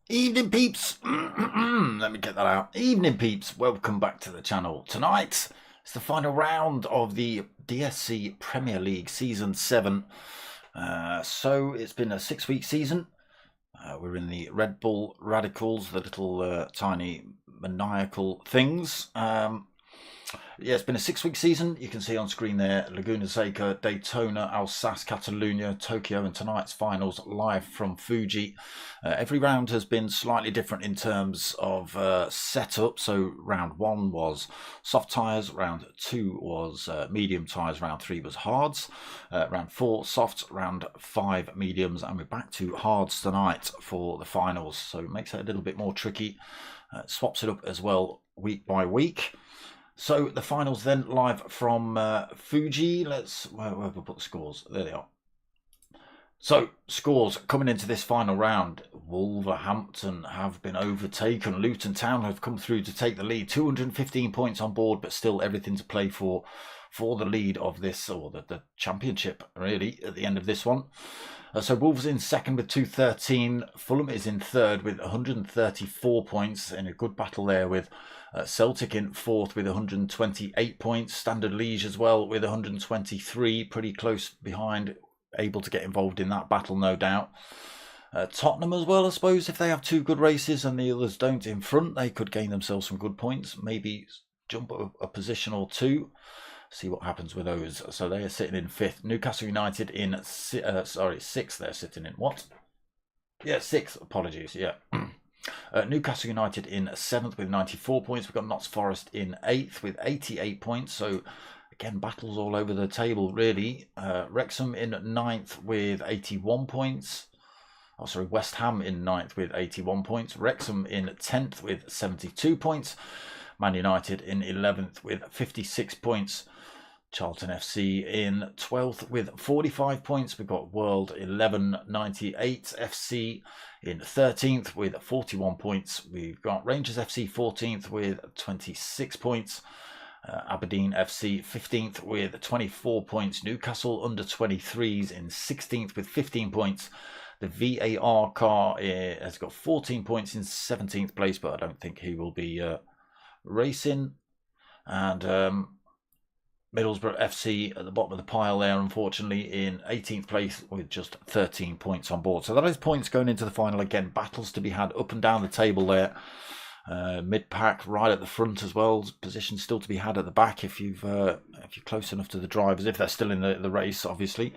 Evening peeps, let me get that out. Evening peeps, welcome back to the channel. Tonight it's the final round of the DSC Premier League Season 7. So it's been a 6-week season. We're in the Red Bull Radicals, the little tiny maniacal things. Yeah, it's been a 6-week season. You can see on screen there Laguna Seca, Daytona, Alsace, Catalonia, Tokyo, and tonight's finals live from Fuji. Every round has been slightly different in terms of setup. So round 1 was soft tyres, round 2 was medium tyres, round 3 was hards, round 4 soft, round 5 mediums, and we're back to hards tonight for the finals. So it makes it a little bit more tricky. Swaps it up as well week by week. So the finals then live from Fuji. Where have we put the scores? There they are. So scores coming into this final round. Wolverhampton have been overtaken. Luton Town have come through to take the lead. 215 points on board, but still everything to play for the lead of this, or the championship really, at the end of this one. So Wolves in second with 213. Fulham is in third with 134 points, in a good battle there with Celtic in fourth with 128 points. Standard Liège as well with 123, pretty close behind, able to get involved in that battle, no doubt. Tottenham as well, I suppose, if they have 2 good races and the others don't in front, they could gain themselves some good points, maybe jump a position or 2. See what happens with those. So they are sitting in 5th. Newcastle United in 6th. They're sitting in what? Yeah, 6th. Apologies. Yeah. Newcastle United in 7th with 94 points. We've got Notts Forest in 8th with 88 points. So again, battles all over the table really. Wrexham in 9th with 81 points. Oh, sorry, West Ham in 9th with 81 points. Wrexham in 10th with 72 points. Man United in 11th with 56 points. Charlton FC in 12th with 45 points. We've got World 1198 FC in 13th with 41 points. We've got Rangers FC 14th with 26 points. Aberdeen FC 15th with 24 points. Newcastle under 23s in 16th with 15 points. The VAR car has got 14 points in 17th place, but I don't think he will be racing. And Middlesbrough FC at the bottom of the pile there, unfortunately, in 18th place with just 13 points on board. So that is points going into the final. Again, battles to be had up and down the table there. Mid-pack right at the front as well. Positions still to be had at the back if you're close enough to the drivers, if they're still in the race, obviously.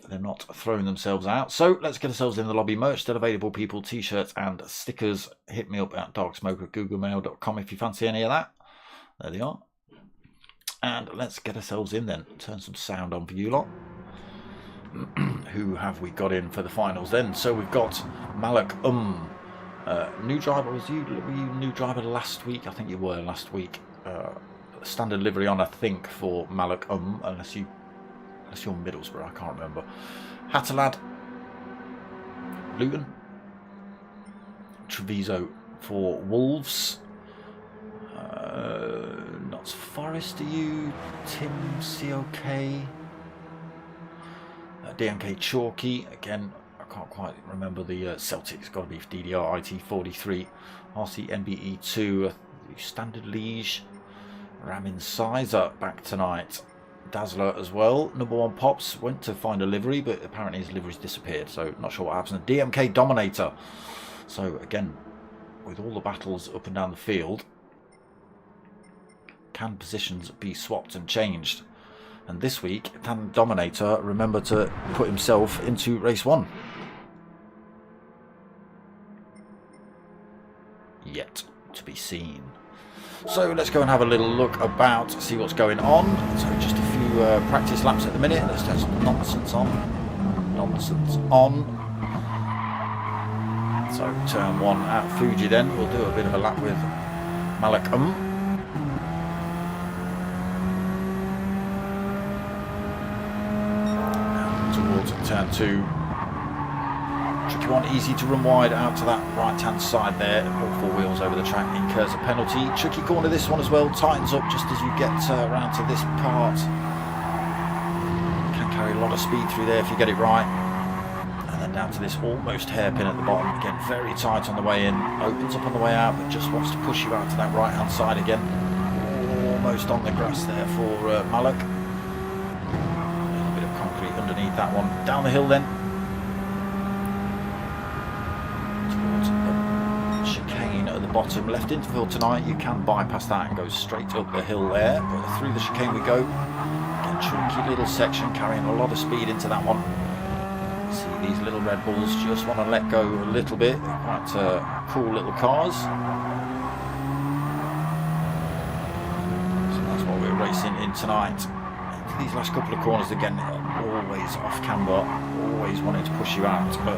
They're not throwing themselves out. So let's get ourselves in the lobby. Merch still available, people. T-shirts and stickers. Hit me up at darksmoke@googlemail.com if you fancy any of that. There they are. And let's get ourselves in then. Turn some sound on for you lot. Who have we got in for the finals then? So we've got Malak new driver. Were you new driver last week? I think you were last week. Standard livery on, I think, for Malak unless you're Middlesbrough, I can't remember. Hatterlad, Luton, Treviso for Wolves. Notts Forest, are you? Tim COK. DMK Chalky, again, I can't quite remember the Celtic, it's got to be DDR IT43. RC NBE2, Standard Liège. Ramin Sizer back tonight. Dazzler as well. Number 1 Pops went to find a livery, but apparently his livery's disappeared, so not sure what happens. DMK Dominator. So again, with all the battles up and down the field, can positions be swapped and changed? And this week, can Dominator remember to put himself into race 1? Yet to be seen. So let's go and have a little look about, see what's going on. So just a few practice laps at the minute. Let's turn some nonsense on. Nonsense on. So turn 1 at Fuji then. We'll do a bit of a lap with Malcolm. Turn 2, tricky one, easy to run wide out to that right hand side there. All 4 wheels over the track, incurs a penalty. Tricky corner this one as well, tightens up just as you get around to this part. Can carry a lot of speed through there if you get it right. And then down to this almost hairpin at the bottom, again very tight on the way in, opens up on the way out but just wants to push you out to that right hand side again. Almost on the grass there for Malak. Underneath that one, down the hill then towards the chicane at the bottom. Left interval tonight, you can bypass that and go straight up the hill there, but through the chicane we go. Again, tricky little section, carrying a lot of speed into that one. See these little Red Bulls just want to let go a little bit. Quite cool little cars. So that's what we're racing in tonight. These last couple of corners again, always off camber, always wanting to push you out, but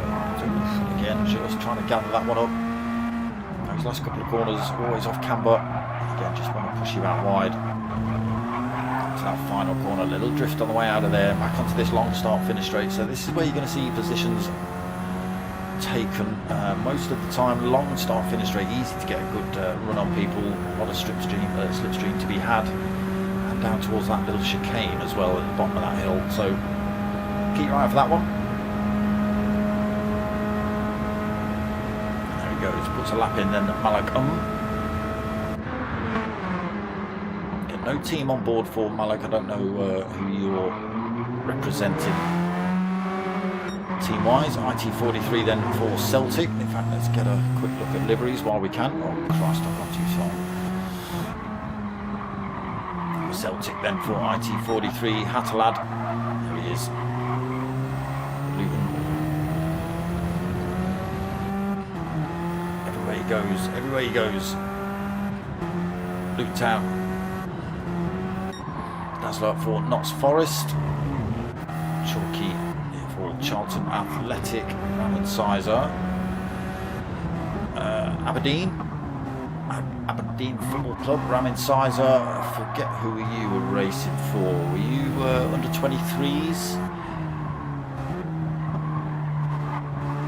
again just trying to gather that one up. Those last couple of corners always off camber, again just want to push you out wide to that final corner. A little drift on the way out of there, back onto this long start finish straight. So this is where you're going to see positions taken most of the time. Long start finish straight, easy to get a good run on people, a lot of slipstream to be had. Down towards that little chicane as well at the bottom of that hill, so keep your eye out for that one. And there he goes, puts a lap in then Malcolm. No team on board for Malak. I don't know who you're representing team wise. IT43 then for Celtic. In fact, let's get a quick look at liveries while we can. Oh Christ, I've gone too far. Celtic then for IT43, Hattalad. There he is. Luton. Everywhere he goes. Luton Town. That's like for Notts Forest. Chalky for Charlton Athletic. Ramon Sizer. Aberdeen Football Club, Ramin Sizer. I forget who you were racing for. Were you under 23s?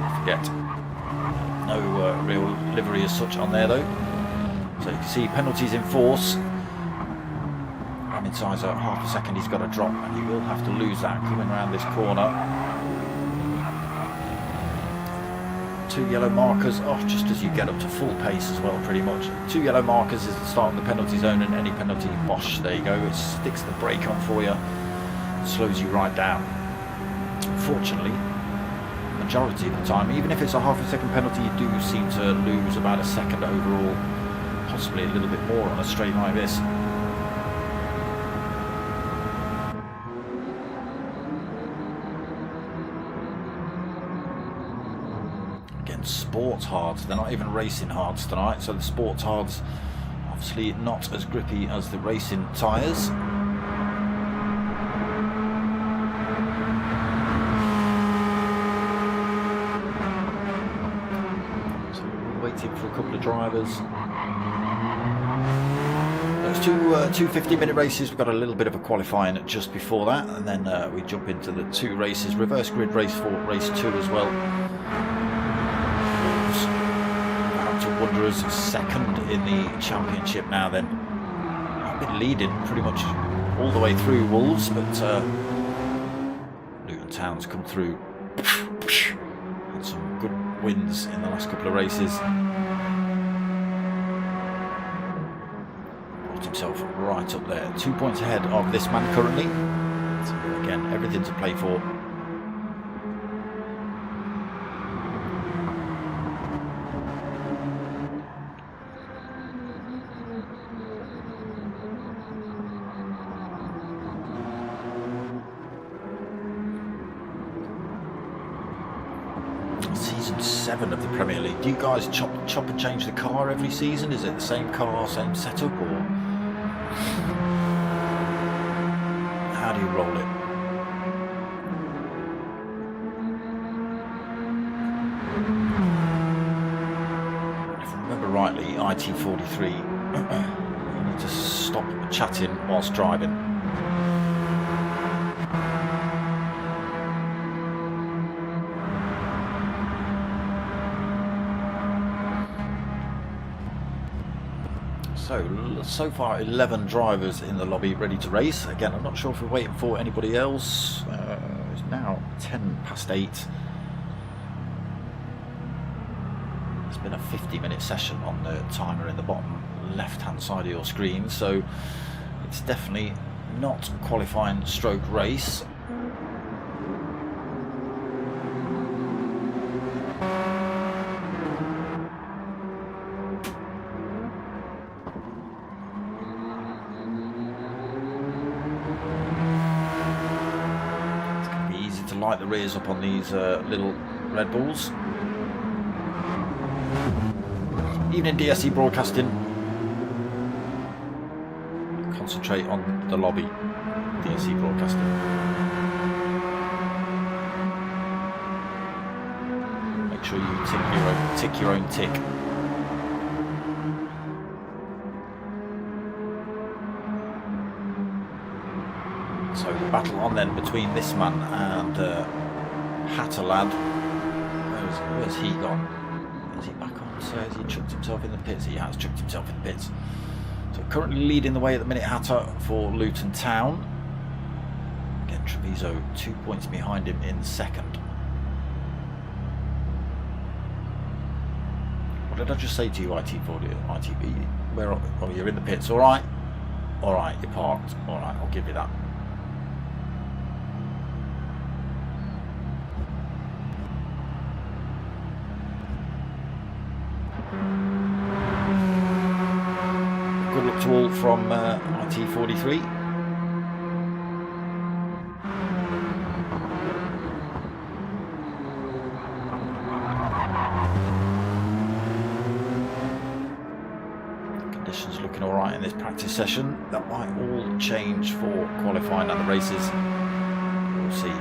I forget. No real livery as such on there though. So you can see penalties in force. Ramin Sizer, half a second he's got to drop, and he will have to lose that coming around this corner. 2 yellow markers, just as you get up to full pace as well, pretty much. 2 yellow markers is the start of the penalty zone, and any penalty, bosh, there you go. It sticks the brake on for you, slows you right down. Unfortunately, majority of the time, even if it's a half a second penalty, you do seem to lose about a second overall, possibly a little bit more on a straight like this. Sports hards, they're not even racing hards tonight, so the sports hards obviously not as grippy as the racing tyres. So we're waiting for a couple of drivers. Those two 50-minute races, we've got a little bit of a qualifying just before that, and then we jump into the 2 races, reverse grid race 4, race 2 as well. Wanderers second in the championship now then. I've been leading pretty much all the way through Wolves, but Luton Town's come through. Had some good wins in the last couple of races. Brought himself right up there. 2 points ahead of this man currently. So again, everything to play for. season 7 of the Premier League. Do you guys chop and change the car every season? Is it the same car, same setup, or how do you roll it? If I remember rightly, IT43, you need to stop chatting whilst driving. So far 11 drivers in the lobby ready to race. Again, I'm not sure if we're waiting for anybody else. It's now 8:10. It's been a 50-minute session on the timer in the bottom left hand side of your screen, so it's definitely not qualifying stroke race. Light the rears up on these little Red Bulls. Evening DSC broadcasting. Concentrate on the lobby. DSC broadcasting. Make sure you tick your own tick. So the battle on then between this man and Hatter lad. Where's he gone? Is he back on? So has he chucked himself in the pits? He has chucked himself in the pits. So currently leading the way at the minute, Hatter for Luton Town. Again, Treviso 2 points behind him in second. What did I just say to you, IT40, ITB? Where? Oh, you're in the pits. All right, you're parked. All right, I'll give you that. Good luck to all from IT43. Conditions looking all right in this practice session. That might all change for qualifying and the races. We'll see.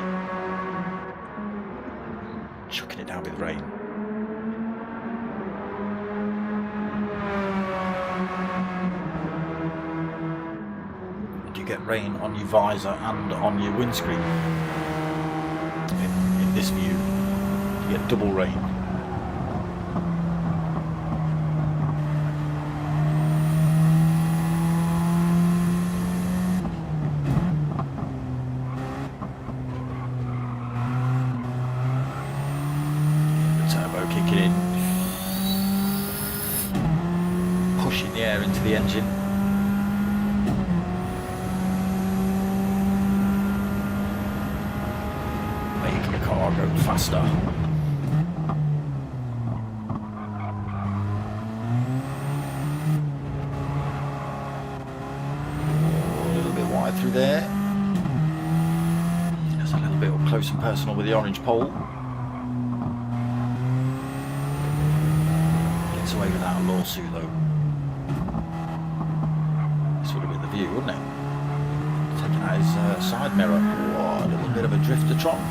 Chucking it down with rain. Get rain on your visor and on your windscreen. In this view, you get double rain. The turbo kicking in, pushing the air into the engine. Go faster. A little bit wide through there. Just a little bit up close and personal with the orange pole. Gets away without a lawsuit though. This would have been the view, wouldn't it? Taking out his side mirror. Whoa, a little bit of a drifter-tron.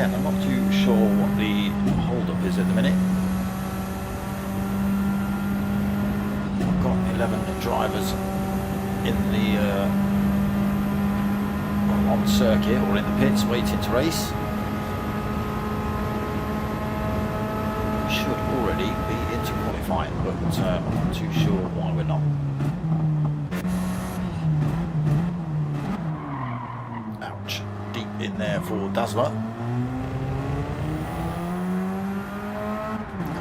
I'm not too sure what the hold-up is at the minute. I've got 11 drivers in the on circuit or in the pits waiting to race. We should already be into qualifying, but I'm not too sure why we're not. Ouch. Deep in there for Dazzler.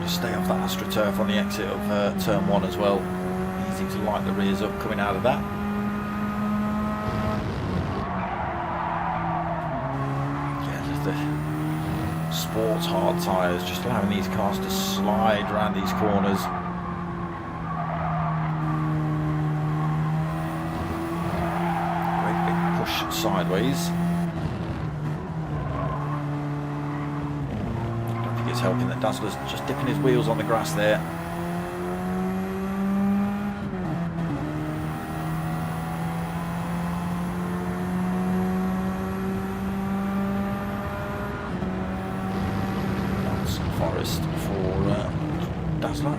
Stay off that AstroTurf on the exit of turn 1 as well. Easy to light the rears up coming out of that. Yeah, just the sports hard tyres, just allowing these cars to slide around these corners. Great big push sideways. I don't think it's helping that Dazzler's just dipping his wheels on the grass there. Forest for Dazzler.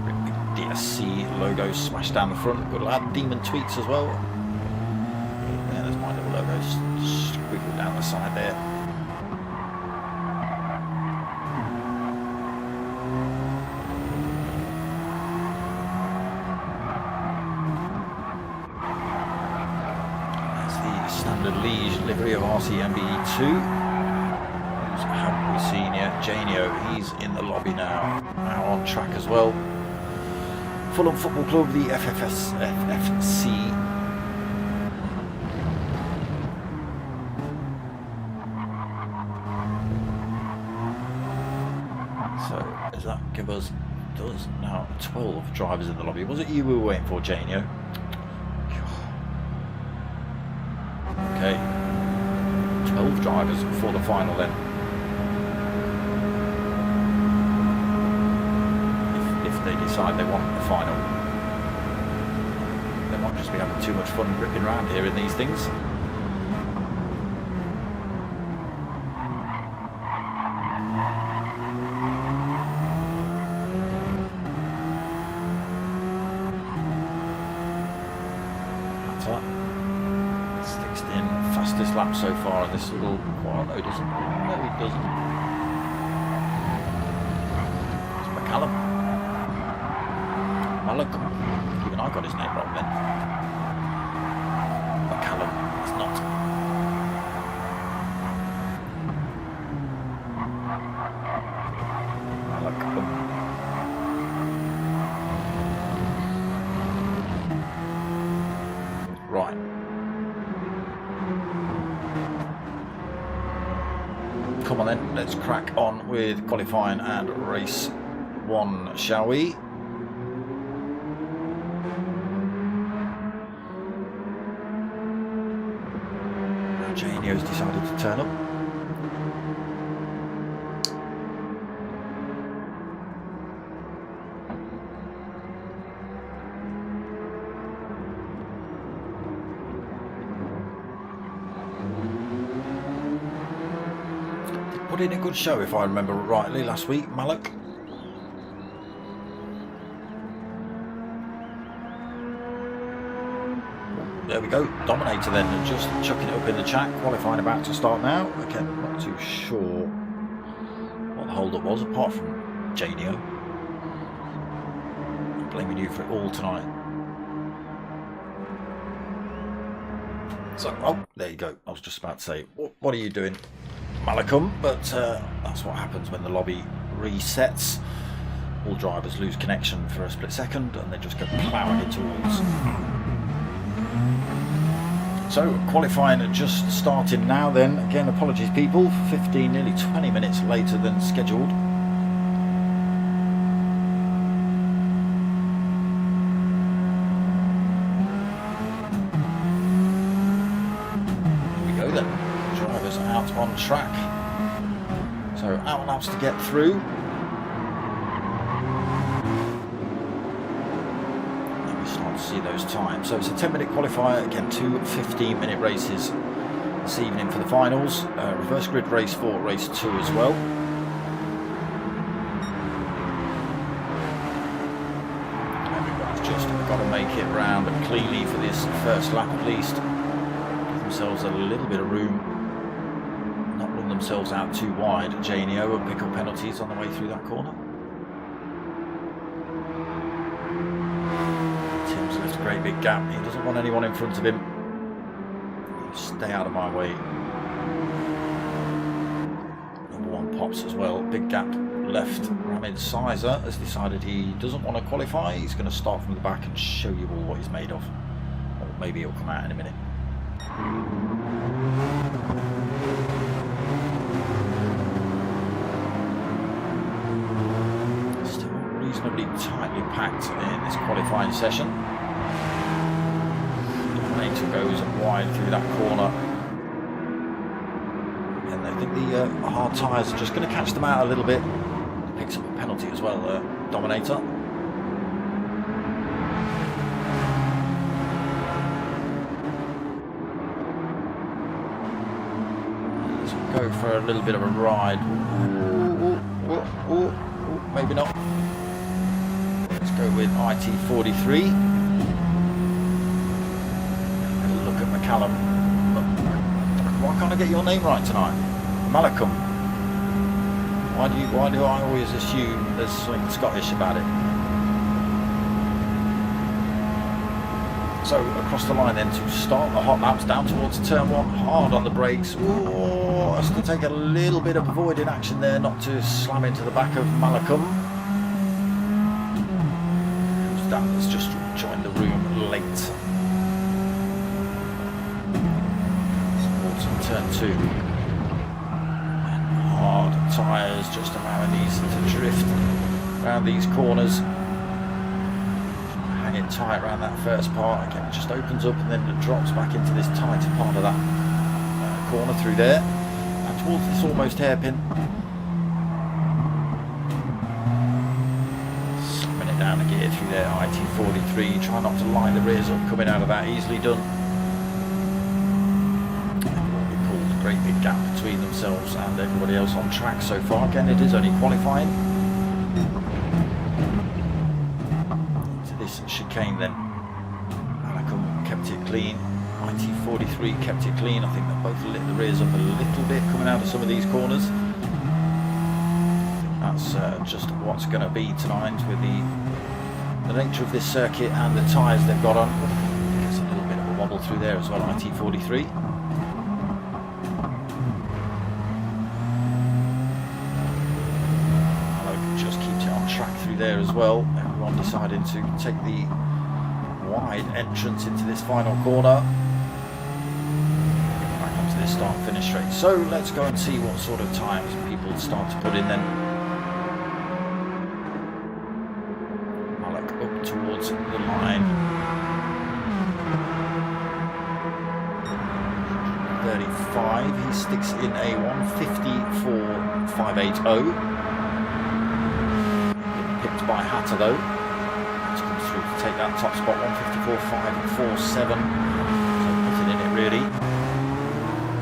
Big DSC logo smashed down the front. Got to add Demon tweets as well. Yeah, there's my little logo squiggled down the side there. That's the standard Liège livery of RCMB2. Haven't we seen yet? Janio, he's in the lobby now on track as well. Fulham Football Club, the FFC. So, does that give us, does now 12 drivers in the lobby? Was it you we were waiting for, Janio? Okay, 12 drivers for the final then. They decide they want the final. They might just be having too much fun ripping around here in these things. That's up. 16th fastest lap so far in this little. Well, no, he doesn't. No, he doesn't. It's McCallum. Malcolm. Even I got his name wrong then. McCallum is not. Malcolm. Right. Come on then, let's crack on with qualifying and race 1, shall we? Janio's decided to turn up. Put in a good show if I remember rightly last week, Malik. There we go, Dominator then, and just chucking it up in the chat, qualifying about to start now. Again, not too sure what the hold up was, apart from Janio. I'm blaming you for it all tonight. So, oh, there you go, I was just about to say, what are you doing, Malcolm? But that's what happens when the lobby resets. All drivers lose connection for a split second, and they just go ploughing into walls. So qualifying just starting now then. Again, apologies people, 15, nearly 20 minutes later than scheduled. Here we go then, drivers out on track. So out laps to get through. See those times. So it's a 10-minute qualifier, again 2 15-minute races this evening for the finals. Reverse grid race 4, race 2 as well. Everyone's just got to make it round cleanly for this first lap at least. Give themselves a little bit of room, not run themselves out too wide. Janio will pick up penalties on the way through that corner. Left a great big gap. He doesn't want anyone in front of him. Stay out of my way. Number 1 pops as well. Big gap left. Ramid Sizer has decided he doesn't want to qualify. He's going to start from the back and show you all what he's made of. Or maybe he'll come out in a minute. incredibly tightly packed in this qualifying session. Dominator goes wide through that corner. And I think the hard tyres are just going to catch them out a little bit. Picks up a penalty as well, Dominator. Go for a little bit of a ride. Ooh, maybe not. Let's go with IT43. Look at McCallum. Why can't I get your name right tonight? Malcolm. Why do I always assume there's something Scottish about it? So across the line then to start the hot laps down towards turn 1, hard on the brakes. Ooh, has to take a little bit of avoiding action there not to slam into the back of Malcolm. Who's that that's just joined the room late. Towards turn 2. And hard tyres just allowing these to drift around these corners. Hanging tight around that first part. Again, it just opens up and then it drops back into this tighter part of that corner through there and towards this almost hairpin. Slamming it down the gear through there. IT43, try not to line the rears up coming out of that, easily done. They've already pulled a great big gap between themselves and everybody else on track so far. Again, it is only qualifying. Chicane then. Malcolm kept it clean. IT43 kept it clean. I think they both lit the rears up a little bit coming out of some of these corners. That's just what's going to be tonight with the nature of this circuit and the tyres they've got on. There's a little bit of a wobble through there as well, IT43. Just keeps it on track through there as well. Everyone deciding to take the wide entrance into this final corner. Back onto this start finish straight. So let's go and see what sort of times people start to put in then. Malak up towards the line. 35. He sticks in a 1:54.580. Picked by Hatter though. Through to take that top spot, 1:54.547. So nothing in it really.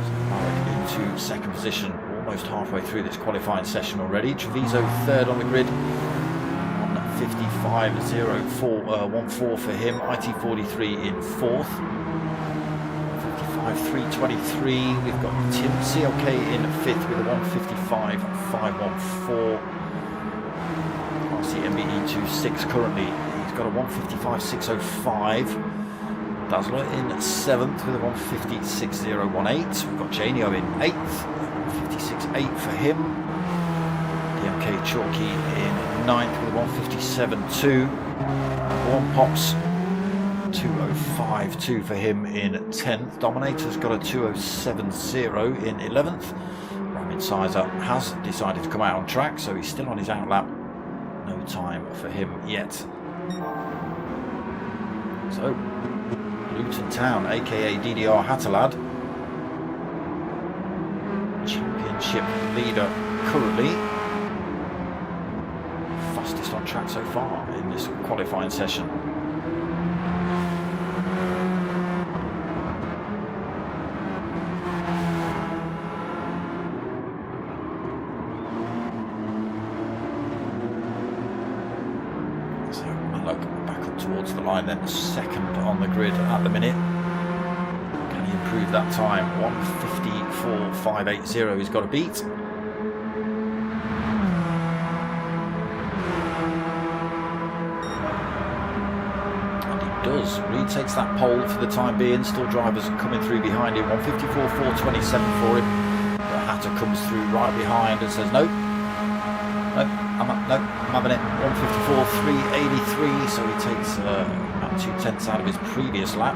So Malak into second position, almost halfway through this qualifying session already. Treviso third on the grid, 1:55.04 for him. IT43 in fourth, 1:55.323. We've got Tim CLK in fifth with a 1:55.514. MBE26 currently. He's got a 1:55.605. Dazzler in 7th with a 1:50.6018. We've got Janio in 8th, 1:56.8 for him. DMK Chalky in 9th with a 1:57.2. One Pops 2:05.2 for him in 10th. Dominator's got a 2:07.0 in 11th. Ramin Sizer has decided to come out on track, so he's still on his outlap. No time for him yet. So, Luton Town, aka DDR Hatterlad, championship leader currently. Fastest on track so far in this qualifying session. Towards the line then, second on the grid at the minute. Can he improve that time? 1:54.580 he's got to beat. And he does. Retakes that pole for the time being. Still drivers coming through behind him. 1:54.427 for him. But Hatter comes through right behind and says no. I'm having it. 1:54.383, so he takes about 2/10 out of his previous lap.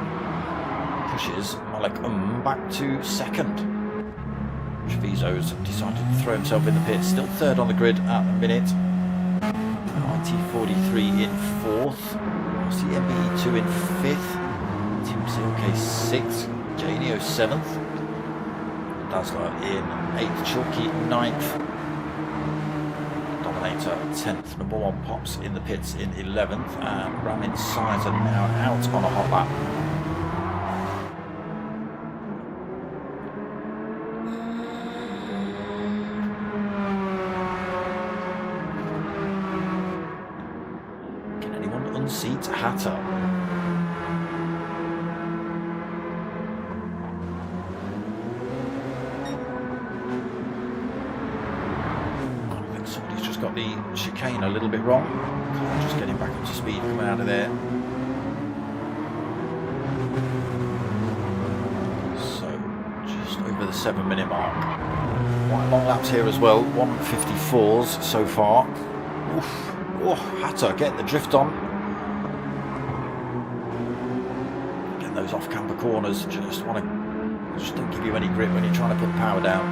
Pushes Malak back to second. Treviso's decided to throw himself in the pit. Still third on the grid at the minute. IT43 in 4th. MBE2 in 5th. Team CLK 6th. Janio 7th. Dazzler in 8th. Chalky 9th. Dominator 10th. Number 1 Pops in the pits in 11th. And Ramin Sizer now out on a hot lap. Unseat Hatter. I think somebody's just got the chicane a little bit wrong. Just getting back up to speed coming out of there. So just over the 7-minute mark. Quite long laps here as well. 1:54s so far. Oof. Oh, Hatter getting the drift on. Those off-camber corners just don't give you any grip when you're trying to put power down.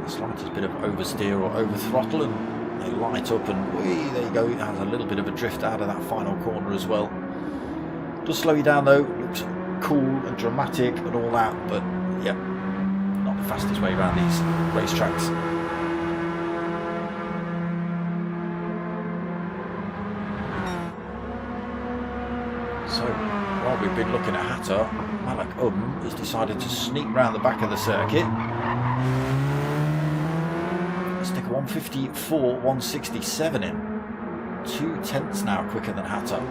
The slightest bit of oversteer or over throttle and they light up and whee, there you go. It has a little bit of a drift out of that final corner as well. Does slow you down though. Looks cool and dramatic and all that, but yeah, not the fastest way around these racetracks. So, while we've been looking at Hatter, Malak has decided to sneak round the back of the circuit. Stick a 154, 167 in. 2/10 now quicker than Hatter.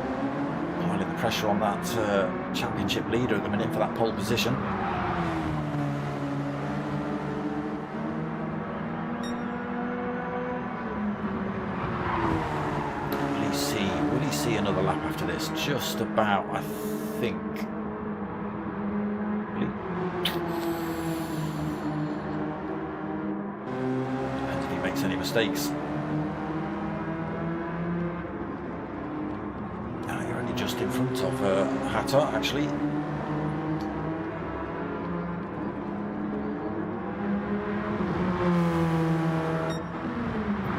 Piling the pressure on that championship leader at the minute for that pole position. Will he see another lap after this? Just about, I think. Depends if he makes any mistakes. You're only just in front of Hatter, actually.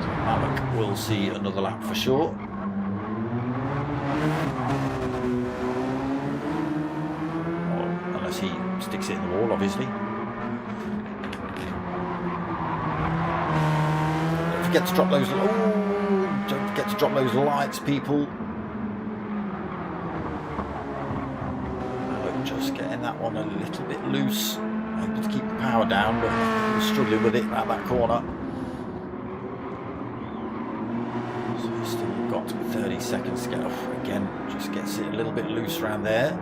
So Malak will see another lap for sure. He sticks it in the wall, obviously. Don't forget to drop those. Oh, don't forget to drop those lights, people. Just getting that one a little bit loose. Able to keep the power down, but struggling with it around that corner. So he's still got 30 seconds to get off. Again, just gets it a little bit loose around there.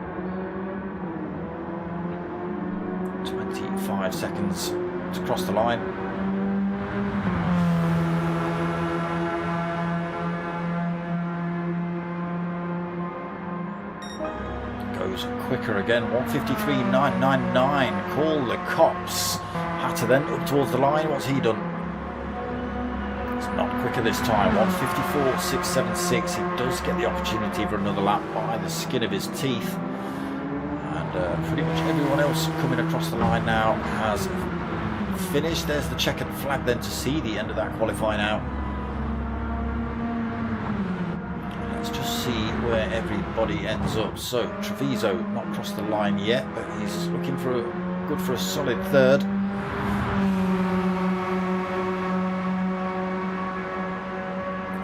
25 seconds to cross the line. Goes quicker again. 153.999. Call the cops. Hatter then up towards the line. What's he done? It's not quicker this time. 154.676. He does get the opportunity for another lap by the skin of his teeth. Pretty much everyone else coming across the line now has finished. There's the checkered flag then to see the end of that qualifying out. Let's just see where everybody ends up. So Treviso not crossed the line yet, but he's looking for good for a solid third.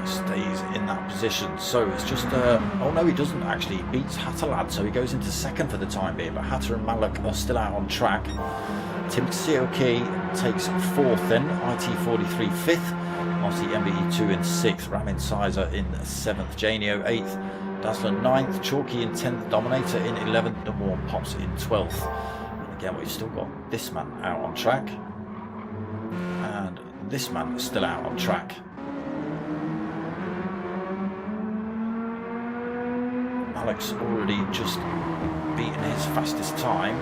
Stays in that position, so it's just oh no, he doesn't actually. He beats Hatterlad, so he goes into second for the time being, but Hatter and Malak are still out on track. Tim Sioki takes fourth, then IT43 fifth, obviously MBE2 in sixth, Ramin Sizer in seventh, Janio 8th, Dazzler 9th, Chalky in 10th, Dominator in 11th, number 1 Pops in 12th. And again, we've still got this man out on track, and this man is still out on track. Alex already just beaten his fastest time.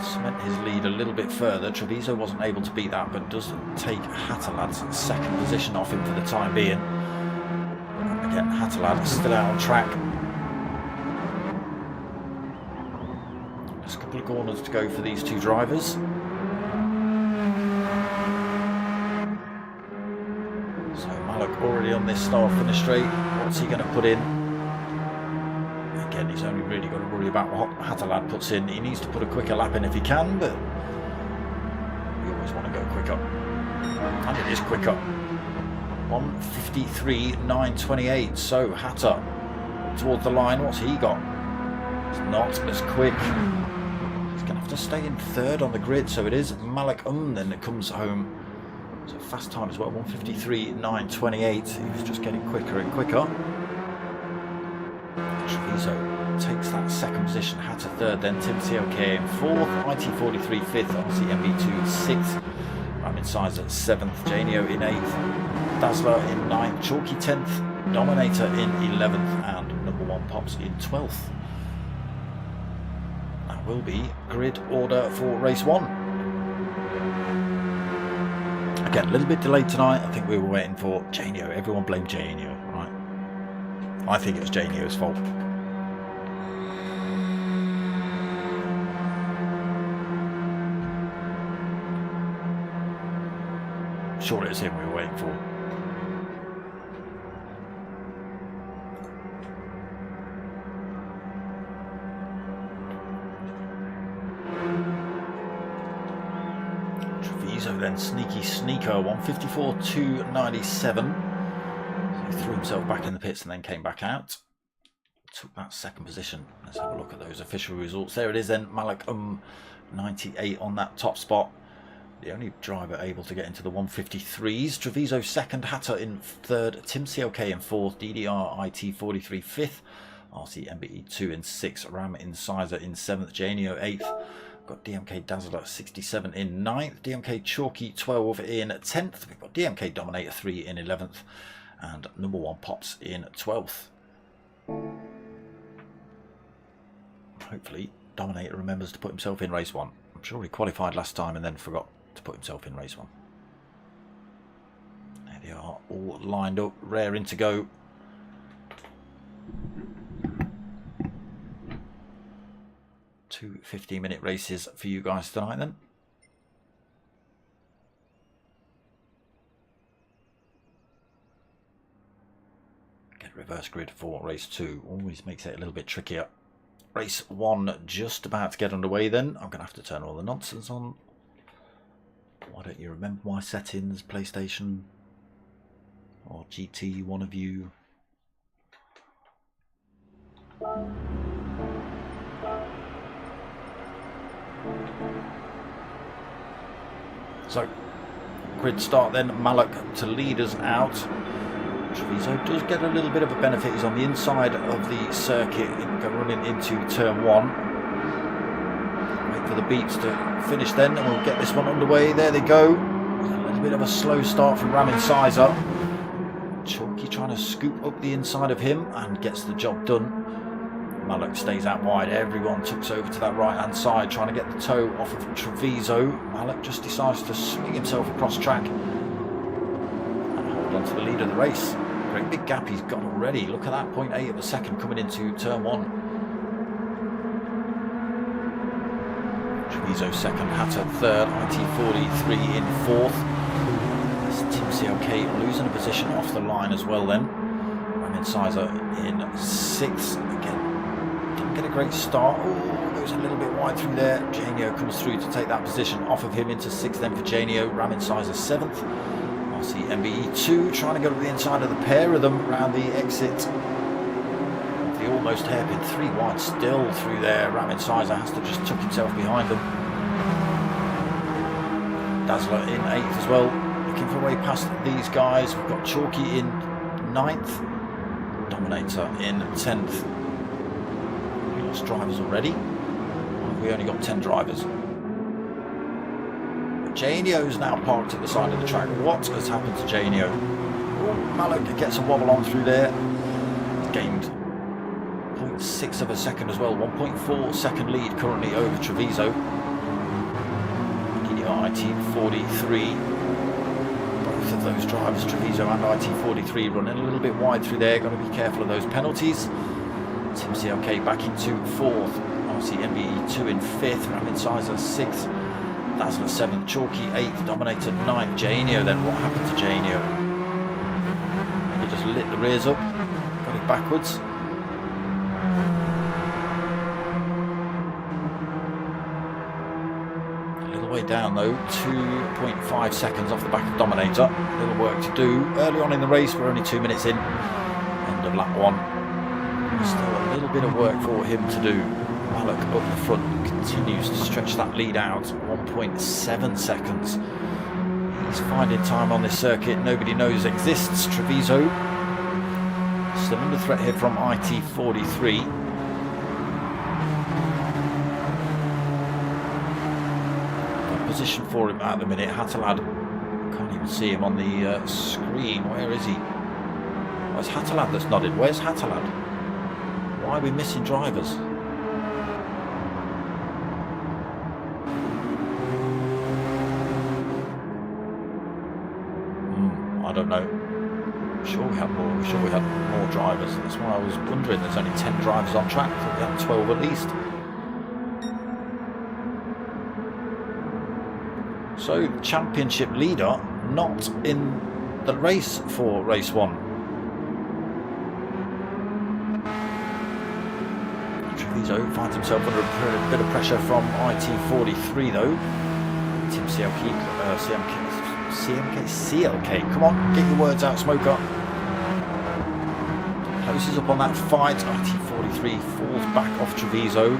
Cement his lead a little bit further. Treviso wasn't able to beat that, but does take Hatterlad's second position off him for the time being. And again, Hatterlad is still out on track. Just a couple of corners to go for these two drivers. already on this start-finish straight. What's he going to put in? Again, he's only really got to worry about what Hatterlad puts in. He needs to put a quicker lap in if he can, but we always want to go quicker. And it is quicker. 1:53.928. So Hatter towards the line. What's he got? It's not as quick. He's going to have to stay in third on the grid. So it is Malik then that comes home. It's a fast time as well. 1:53.928. He was just getting quicker and quicker. Treviso takes that second position. Hatter third, then Tim CLK in fourth, IT43 fifth, obviously MB2 sixth, Ramin Sizer seventh, Janio in eighth, Dazzler in ninth, Chalky 10th, Dominator in 11th, and number one Pops in 12th. That will be grid order for race one. Again, a little bit delayed tonight. I think we were waiting for Janio. Everyone blamed Janio, right? I think it was Janio's fault. Sure, it was him we were waiting for. Treviso then sneaky sneaker 1:54.297. He threw himself back in the pits and then came back out. Took that second position. Let's have a look at those official results. There it is then. Malik 98 on that top spot. The only driver able to get into the 1:53s. Treviso second, Hatter in third, Tim CLK in fourth, DDR IT43 fifth, RC MBE 2 in sixth, Ram Incisor in seventh, Janio eighth. Got DMK Dazzler 67 in ninth, DMK Chalky 12 in 10th. We've got DMK Dominator 3 in 11th, and number one Pops in 12th. Hopefully Dominator remembers to put himself in race one. I'm sure he qualified last time and then forgot to put himself in race one. There they are, all lined up, raring to go. Two 15-minute races for you guys tonight then. Get reverse grid for race two. Always makes it a little bit trickier. Race one just about to get underway then. I'm going to have to turn all the nonsense on. Why don't you remember my settings, PlayStation or GT, one of you? So, grid start then, Malik to lead us out. Treviso does get a little bit of a benefit. He's on the inside of the circuit, running into turn one. Wait for the beats to finish then, and we'll get this one underway. There they go. A little bit of a slow start from Ramin Sizer. Chalky trying to scoop up the inside of him and gets the job done. Malik stays out wide. Everyone tucks over to that right hand side, trying to get the toe off of Treviso. Malik just decides to swing himself across track and hold on to the lead of the race. Great big gap he's got already. Look at that, 0.8 of a second coming into turn one. Treviso second, Hatter third, IT43 in fourth. This Tim CLK losing a position off the line as well then. Ramin Sizer in sixth. Again, didn't get a great start. Oh, goes a little bit wide through there. Janio comes through to take that position off of him into sixth then for Janio. Ramin Sizer seventh. RC MBE 2 trying to go to the inside of the pair of them around the exit. The almost hairpin, 3 wide still through there. Ramin Sizer has to just tuck himself behind them. Dazzler in 8th as well, looking for a way past these guys. We've got Chalky in 9th, Dominator in 10th. We lost drivers already. We only got 10 drivers. Janio's now parked at the side of the track. What has happened to Janio? Oh, Malik gets a wobble on through there. Gained 0.6 of a second as well. 1.4 second lead currently over Treviso. IT43. Both of those drivers, Treviso and IT43, running a little bit wide through there. Got to be careful of those penalties. Tim CLK back into 4th. RC MBE 2 in 5th. Ramin Sizer 6th. Dazzler 7th, Chalky 8th, Dominator 9th, Janio then. What happened to Janio? lit the rears up, got it backwards. A little way down though, 2.5 seconds off the back of Dominator. A little work to do. Early on in the race, we're only 2 minutes in. End of lap 1. Still a little bit of work for him to do. Mallock up the front continues to stretch that lead out, 1.7 seconds. He's finding time on this circuit nobody knows exists. Treviso still under threat here from IT43. Good position for him at the minute. Hattelad, can't even see him on the screen. Where is he? Oh, it's Hattelad that's nodded. Where's Hattelad? Why are we missing drivers? I don't know. I'm sure we had more. I'm sure we had more drivers. That's why I was wondering. There's only 10 drivers on track. I thought we had 12 at least. So, championship leader not in the race for race 1. Treviso finds himself under a bit of pressure from IT43 though. Team CLK, come on, get your words out, Smoker. Closes up on that fight. IT43 falls back off Treviso.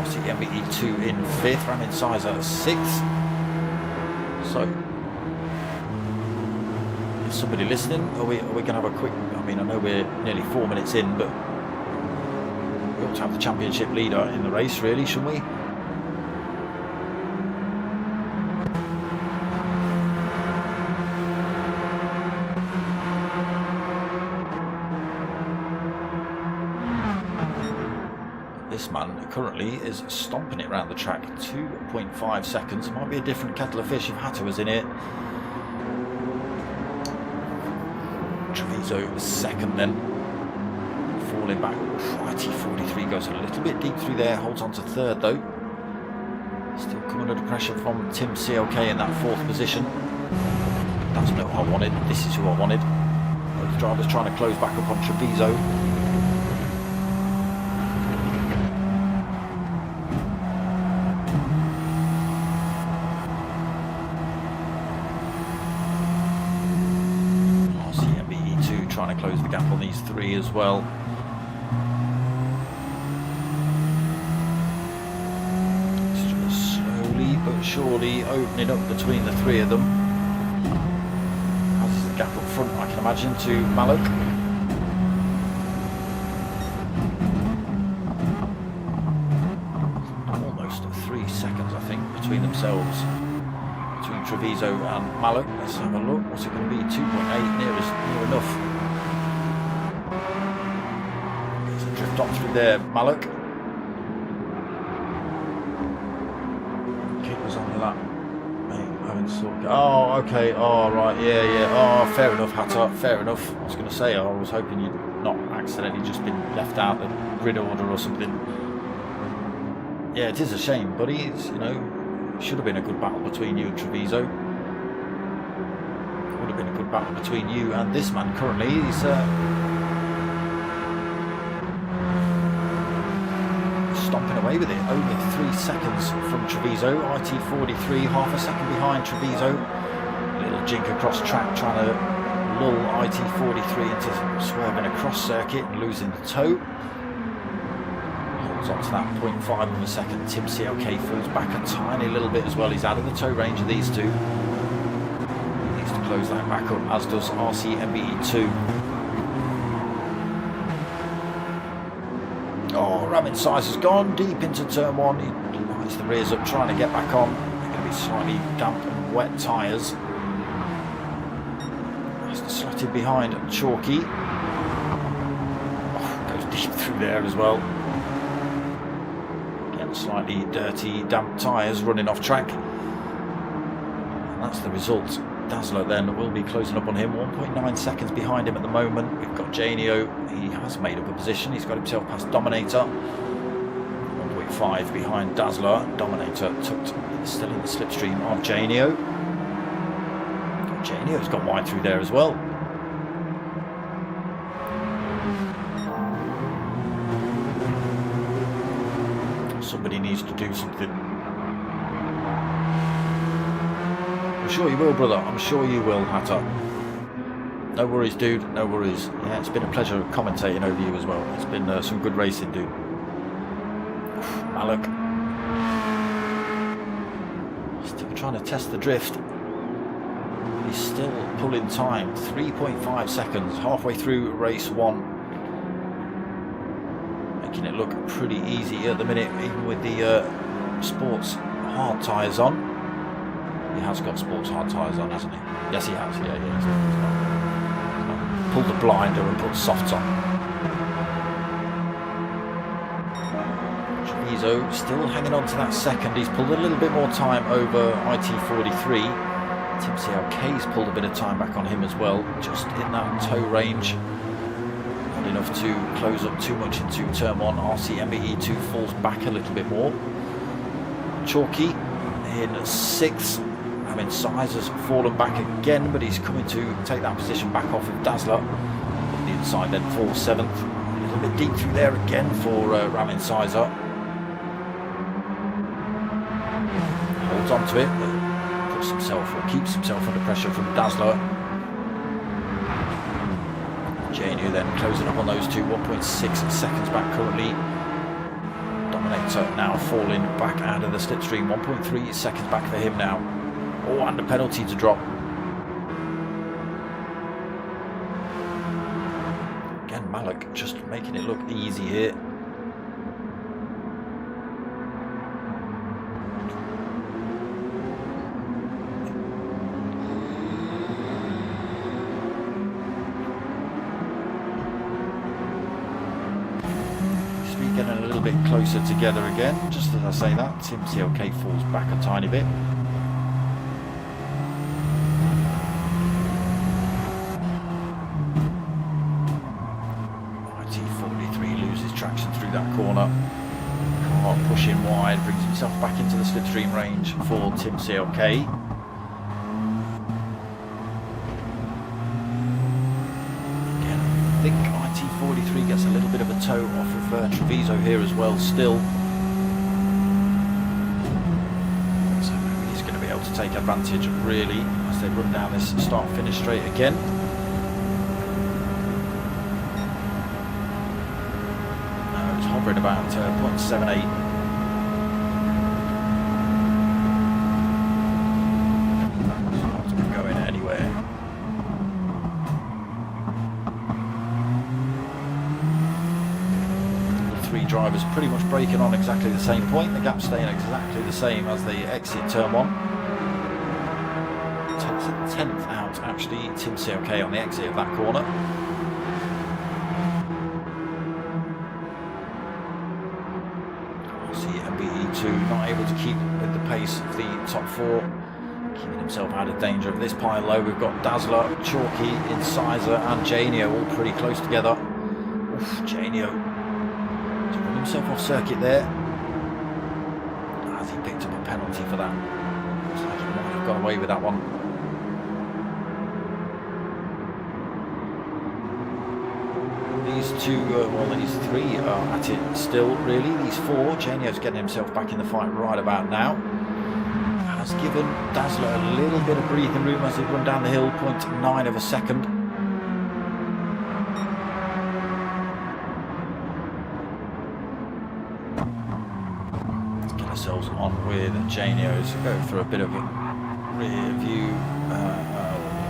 RCMBE2 in 5th, Ramin Sizer 6th. So, is somebody listening? Are we going to have a quick, I mean, I know we're nearly 4 minutes in, but we ought to have the championship leader in the race, really, shouldn't we? This man currently is stomping it around the track, 2.5 seconds. It might be a different kettle of fish if Hatter was in it. Treviso second then, falling back. IT43 goes a little bit deep through there, holds on to third though. Still coming under pressure from Team CLK in that 4th position. That's not what I wanted, this is who I wanted. Both drivers trying to close back up on Treviso. Trying to close the gap on these 3 as well. It's just slowly but surely opening up between the 3 of them. As is the gap up front, I can imagine, to Mallock. Almost 3 seconds, I think, between themselves. Between Treviso and Mallock. Let's have a look. What's it going to be? 2.8, near enough. Drift on through there, Mallock. Keepers on the lap. Oh, okay. Oh, right. Yeah. Oh, fair enough, Hatter. Fair enough. I was going to say, I was hoping you'd not accidentally just been left out the grid order or something. Yeah, it is a shame, buddy. It's, you know, should have been a good battle between you and Treviso. Would have been a good battle between you and this man currently. He's stomping away with it, only 3 seconds from Treviso. IT43 half a second behind Treviso. Little jink across track trying to lull IT43 into swerving across circuit and losing the toe. Holds on to that 0.5 of a second. Tim CLK falls back a tiny little bit as well. He's out of the tow range of these 2. Needs to close that back up, as does RCMBE2. Oh, Ramin Sizer's gone deep into turn 1. He lights the rears up, trying to get back on. They're going to be slightly damp and wet tyres. Has to slot in behind Chalky. Oh, goes deep through there as well. Again, slightly dirty, damp tyres running off track. And that's the result. Dazzler then will be closing up on him, 1.9 seconds behind him at the moment. We've got Janio, he has made up a position, he's got himself past Dominator. 1.5 behind Dazzler. Dominator tucked still in the slipstream of Janio. Janio's gone wide through there as well. Somebody needs to do something. I'm sure you will, brother. I'm sure you will, Hatter. No worries, dude. No worries. Yeah, it's been a pleasure commentating over you as well. It's been some good racing, dude. Malik. Still trying to test the drift. He's still pulling time. 3.5 seconds. Halfway through race 1. Making it look pretty easy at the minute, even with the sports hard tyres on. He has got sports hard tyres on, hasn't he? Yes, he has. Yeah, he's not pulled the blinder and put softs on. Treviso still hanging on to that second. He's pulled a little bit more time over IT43. Tim CLK's pulled a bit of time back on him as well, just in that toe range. Not enough to close up too much into turn 1. RC MBE2 falls back a little bit more. Chalky in 6th. I mean, Size has fallen back again, but he's coming to take that position back off of Dazzler. On the inside then falls 7th. A little bit deep through there again for Ramin Sizer. Holds on to it, but puts himself or keeps himself under pressure from Dazzler. Janio then closing up on those two, 1.6 seconds back currently. Dominator now falling back out of the slipstream, 1.3 seconds back for him now. Oh, and a penalty to drop. Again, Malik just making it look easy here. Getting a little bit closer together again. Just as I say that, Tim CLK falls back a tiny bit. Traction through that corner. Can't push in wide, brings himself back into the slipstream range for Tim CLK. Again, I think IT43 gets a little bit of a toe off of Treviso here as well still. So maybe he's going to be able to take advantage really as they run down this start-finish straight again. At about 0.78. Not going anywhere. The 3 drivers pretty much breaking on exactly the same point. The gap staying exactly the same as they exit turn 1. 10th out actually, Tim CLK on the exit of that corner. Not able to keep with the pace of the top 4, keeping himself out of danger of this pile low. We've got Dazzler, Chalky, Incisor and Janio all pretty close together. Oof, Janio to run himself off circuit there as he picked up a penalty for that. Looks like he might have got away with that one. These 2, well these 3 are at it still really. These 4, Janio's getting himself back in the fight right about now. Has given Dazzler a little bit of breathing room as they run down the hill, 0.9 of a second. Let's get ourselves on with Janio's. Go for a bit of a rear view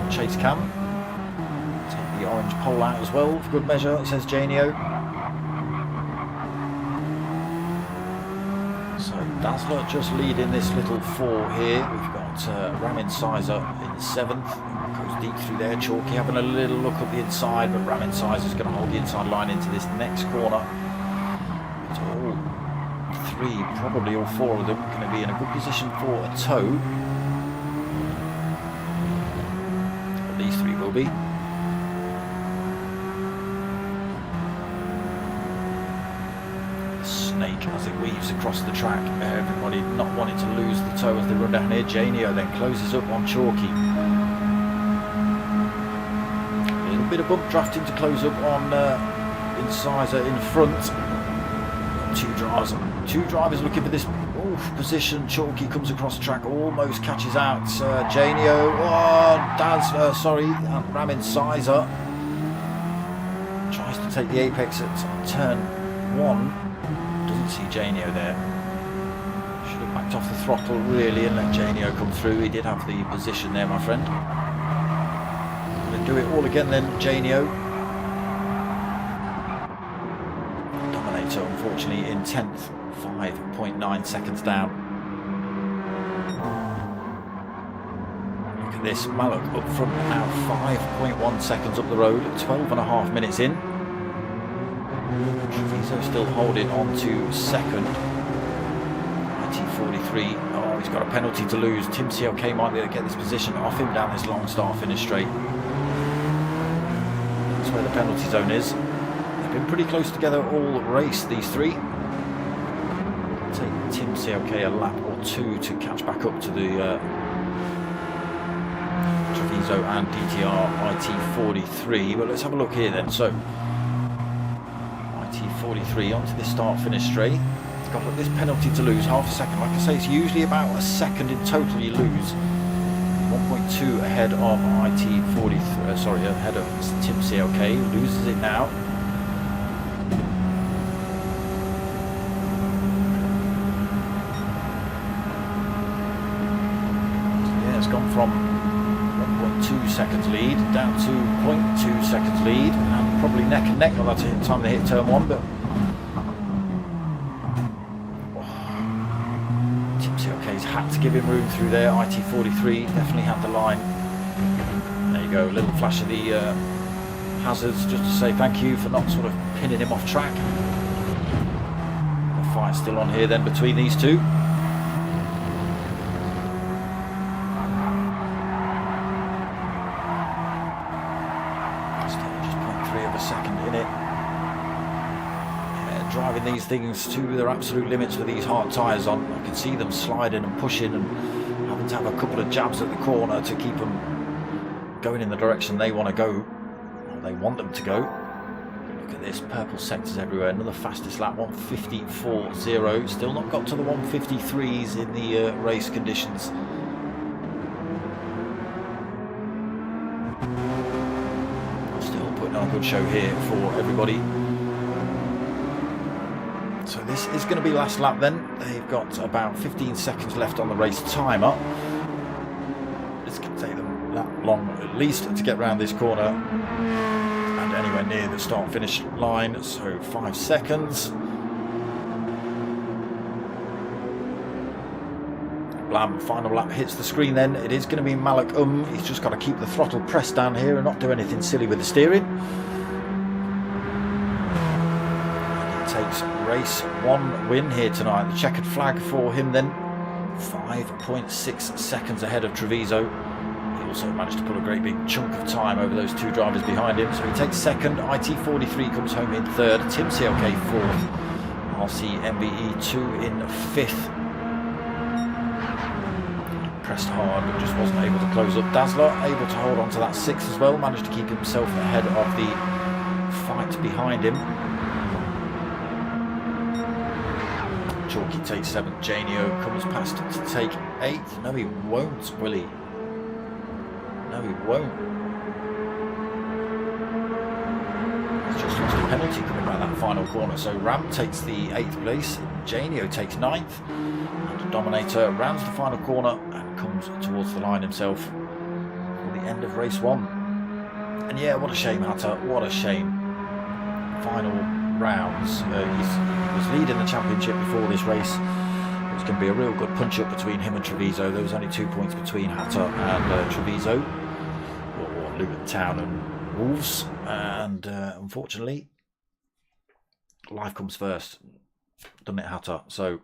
chase cam. The orange pole out as well for good measure, says Janio. So Dazzler just leading this little 4 here. We've got Ramin Sizer in 7th, goes deep through there. Chalky having a little look at the inside, but Ramin Sizer is going to hold the inside line into this next corner. It's all 3, probably all 4 of them going to be in a good position for a tow. At least 3 will be. Snake as it weaves across the track. Everybody not wanting to lose the toe as they run down here. Janio then closes up on Chalky. bit of bump drafting to close up on Incisor in front. Two drivers looking for this position. Chalky comes across the track, almost catches out Janio. Ram Incisor tries to take the apex at turn 1. Doesn't see Janio there. Should have backed off the throttle really and let Janio come through. He did have the position there, my friend. Gonna do it all again then, Janio. Dominator unfortunately in 10th, 5.9 seconds down. Look at this, Mallock up front now, 5.1 seconds up the road, 12.5 minutes in. Treviso still holding on to second. IT43, oh, he's got a penalty to lose. Tim CLK might be able to get this position off him down this long start finish straight. That's where the penalty zone is. They've been pretty close together all race, these three. Take Tim CLK a lap or two to catch back up to the Treviso and DTR IT43. But let's have a look here then. So IT43 onto this start finish straight. He's got this penalty to lose, half a second. Like I say, it's usually about a second in total you lose. 1.2 ahead of IT43, ahead of Tim CLK. Loses it now. Gone from 1.2 seconds lead down to 0.2 seconds lead, and probably neck and neck by the time they hit turn 1. But Tim CLK's had to give him room through there. IT43 definitely had the line. There you go, a little flash of the hazards just to say thank you for not sort of pinning him off track. The fight's still on here then between these two. Driving these things to their absolute limits with these hard tyres on. I can see them sliding and pushing and having to have a couple of jabs at the corner to keep them going in the direction they want to go, or they want them to go. Look at this, purple sectors everywhere. Another fastest lap, 1:54.0. Still not got to the 1:53s in the race conditions. Still putting on a good show here for everybody. So this is going to be last lap then. They've got about 15 seconds left on the race timer. It's going to take them that long at least to get around this corner and anywhere near the start finish line. So 5 seconds. Blam, final lap hits the screen then. It is going to be Mallock. He's just got to keep the throttle pressed down here and not do anything silly with the steering. Takes race 1 win here tonight. The checkered flag for him then. 5.6 seconds ahead of Treviso. He also managed to put a great big chunk of time over those two drivers behind him. So he takes second. IT43 comes home in third. Tim CLK fourth. RC MBE 2 in fifth. Pressed hard but just wasn't able to close up. Dazzler able to hold on to that 6 as well. Managed to keep himself ahead of the fight behind him. Chalky takes 7th, Janio comes past to take 8th. No, he won't, will he? No, he won't. He's just lost a penalty coming around that final corner. So Ram takes the 8th place, Janio takes 9th, and Dominator rounds the final corner and comes towards the line himself for the end of race 1. And yeah, what a shame, Hatter, what a shame. Final rounds. He was leading the championship before this race. It was going to be a real good punch up between him and Treviso. There was only 2 points between Hatter and Treviso, or Luton Town and Wolves, and unfortunately life comes first, doesn't it, Hatter? So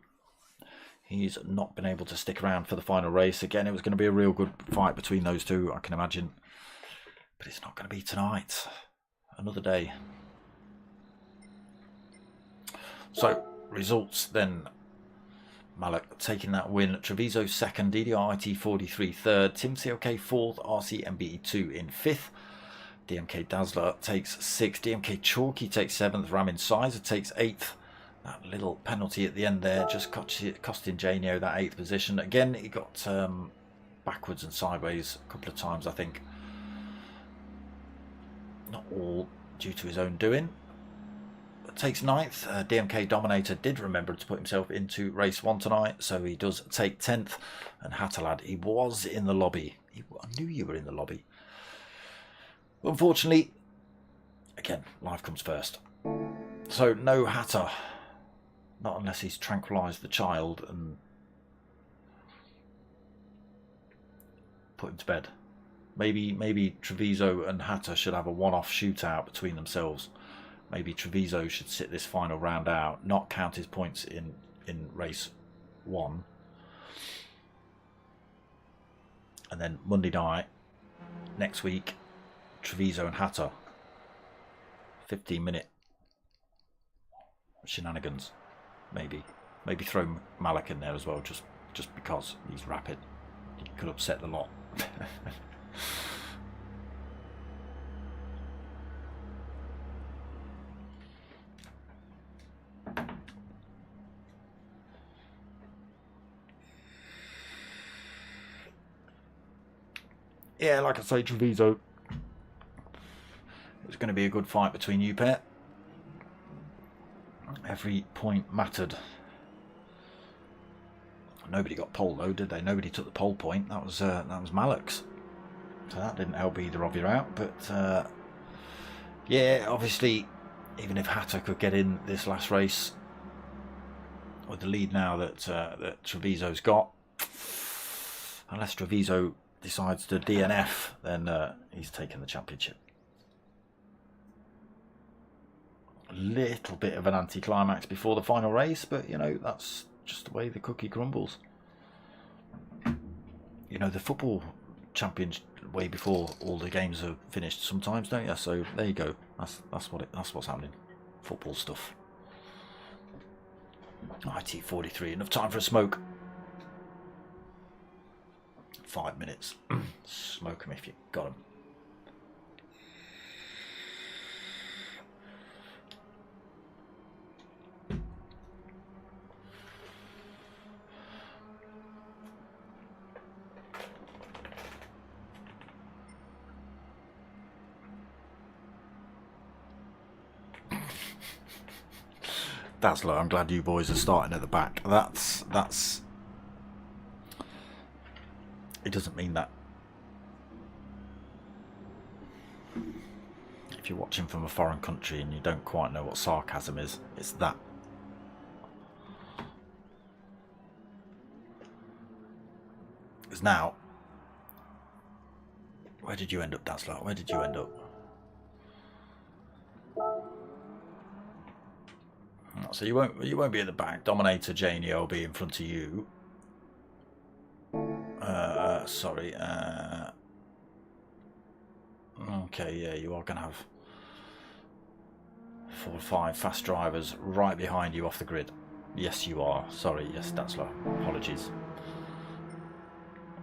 he's not been able to stick around for the final race. Again, it was going to be a real good fight between those two, I can imagine, but it's not going to be tonight. Another day. So, results then. Mallock taking that win. Treviso 2nd, DDR IT43 3rd, Tim CLK 4th, RC MBE 2 in 5th, DMK Dazzler takes 6th. DMK Chalky takes 7th. Ramin Sizer takes 8th. That little penalty at the end there just costing Janio that 8th position. Again, he got backwards and sideways a couple of times, I think. Not all due to his own doing. But takes 9th. DMK Dominator did remember to put himself into race 1 tonight, so he does take 10th. And Hatterlad, he was in the lobby. I knew you were in the lobby. Unfortunately, again, life comes first. So no Hatter. Not unless he's tranquilised the child and put him to bed. Maybe Treviso and Hatter should have a one-off shootout between themselves. Maybe Treviso should sit this final round out, not count his points in race 1. And then Monday night, next week, Treviso and Hatter. 15-minute shenanigans. Maybe throw Malik in there as well, just because he's rapid. He could upset the lot. Yeah, like I say, Treviso. It's going to be a good fight between you pair. Every point mattered. Nobody got pole though, did they? Nobody took the pole point. That was Malik's. So that didn't help either of you out. But yeah, obviously, even if Hatter could get in this last race with the lead now that Treviso's got, unless Treviso decides to DNF, then he's taking the championship. A little bit of an anticlimax before the final race, but you know, that's just the way the cookie crumbles. You know, the football champions way before all the games are finished sometimes, don't you? So there you go. That's what's happening. Football stuff. IT43, enough time for a smoke. 5 minutes. Smoke them if you got them. Dazzler, I'm glad you boys are starting at the back. That's it doesn't mean that if you're watching from a foreign country and you don't quite know what sarcasm is, it's that. Because now, where did you end up, Dazzler? Where did you end up? So you won't be at the back. Dominator Janie will be in front of you. Sorry. Okay, yeah, you are going to have 4 or 5 fast drivers right behind you off the grid. Yes, you are. Sorry, yes, Dazzler. Apologies.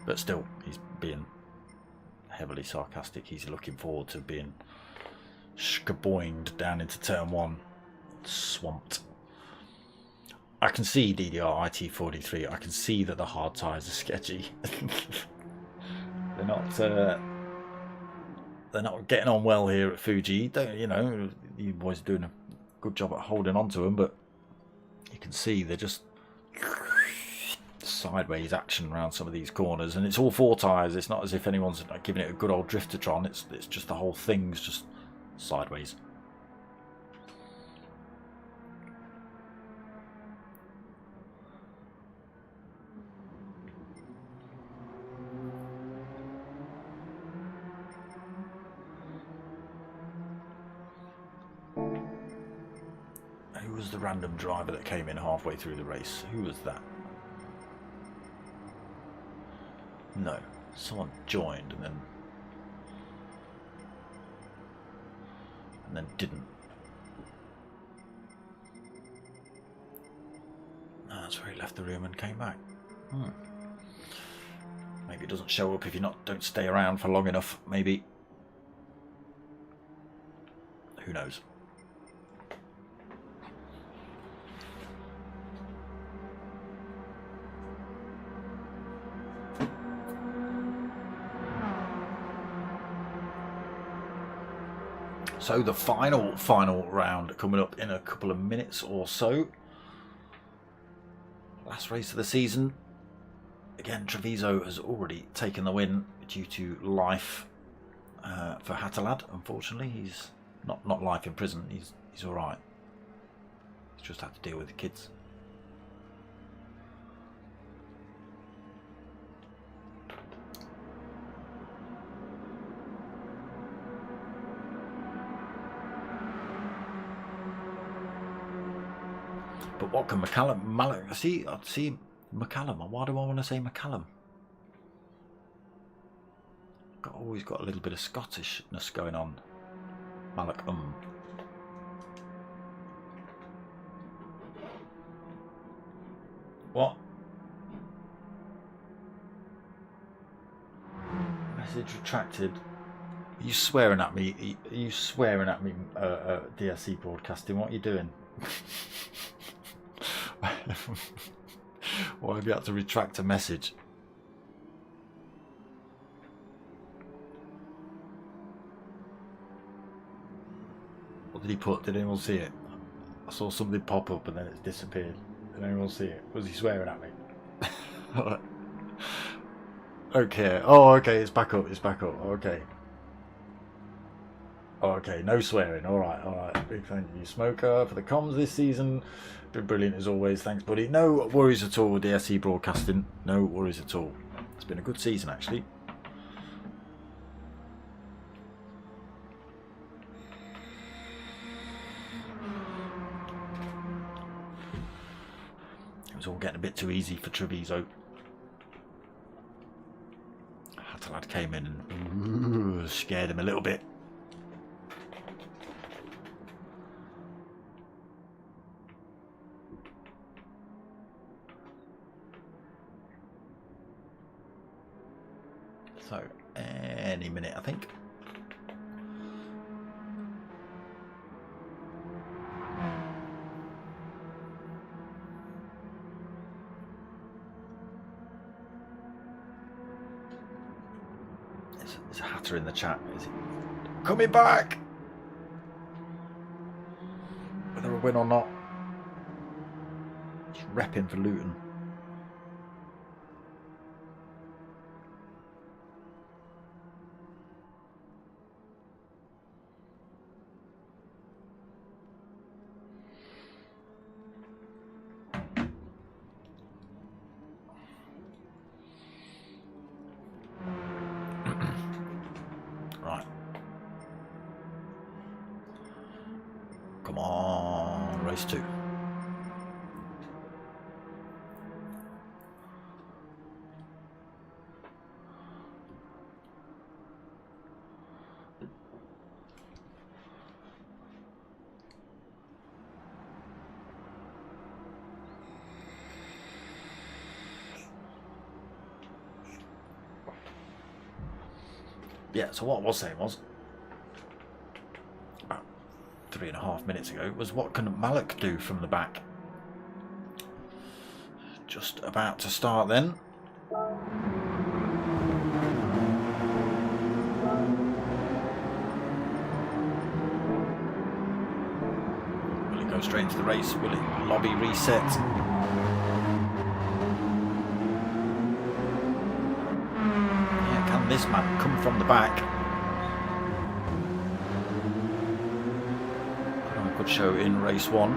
But still, he's being heavily sarcastic. He's looking forward to being skaboinged down into turn 1. Swamped. I can see DDR IT43. I can see that the hard tyres are sketchy. They're not getting on well here at Fuji. You know, you boys are doing a good job at holding on to them, but you can see they're just sideways action around some of these corners, and it's all 4 tyres. It's not as if anyone's giving it a good old driftertron. It's just the whole thing's just sideways. Who was the random driver that came in halfway through the race? Who was that? No, someone joined and then didn't. No, that's where he left the room and came back. Maybe it doesn't show up if you don't stay around for long enough. Maybe. knows? So the final round coming up in a couple of minutes or so. Last race of the season. Again, Treviso has already taken the win due to life for Hattelad. Unfortunately, he's not life in prison. He's all right. He's just had to deal with the kids. But what can I see McCallum. Why do I want to say McCallum? Always got a little bit of Scottishness going on. Malak. What? Message retracted. Are you swearing at me? Are you swearing at me, DSC broadcasting? What are you doing? Why have you had to retract a message? What did he put? Did anyone see it? I saw something pop up and then it's disappeared. Did anyone see it? Was he swearing at me? Okay. Oh, okay. It's back up. It's back up. Okay. Oh, okay. No swearing. All right. All right. Big thank you, Smoker, for the comms this season. Been brilliant as always. Thanks, buddy. No worries at all with DSC broadcasting. No worries at all. It's been a good season, actually. It was all getting a bit too easy for Treviso. Hattelad came in and scared him a little bit. So, any minute, I think. There's a Hatter in the chat. Is it coming back? Whether a win or not. Just repping for Luton. Come on, race 2. Yeah, so what I was saying was, about 3.5 minutes ago, was what can Malak do from the back? Just about to start then. Will he go straight into the race? Will it lobby reset? This man come from the back. I could show in race 1.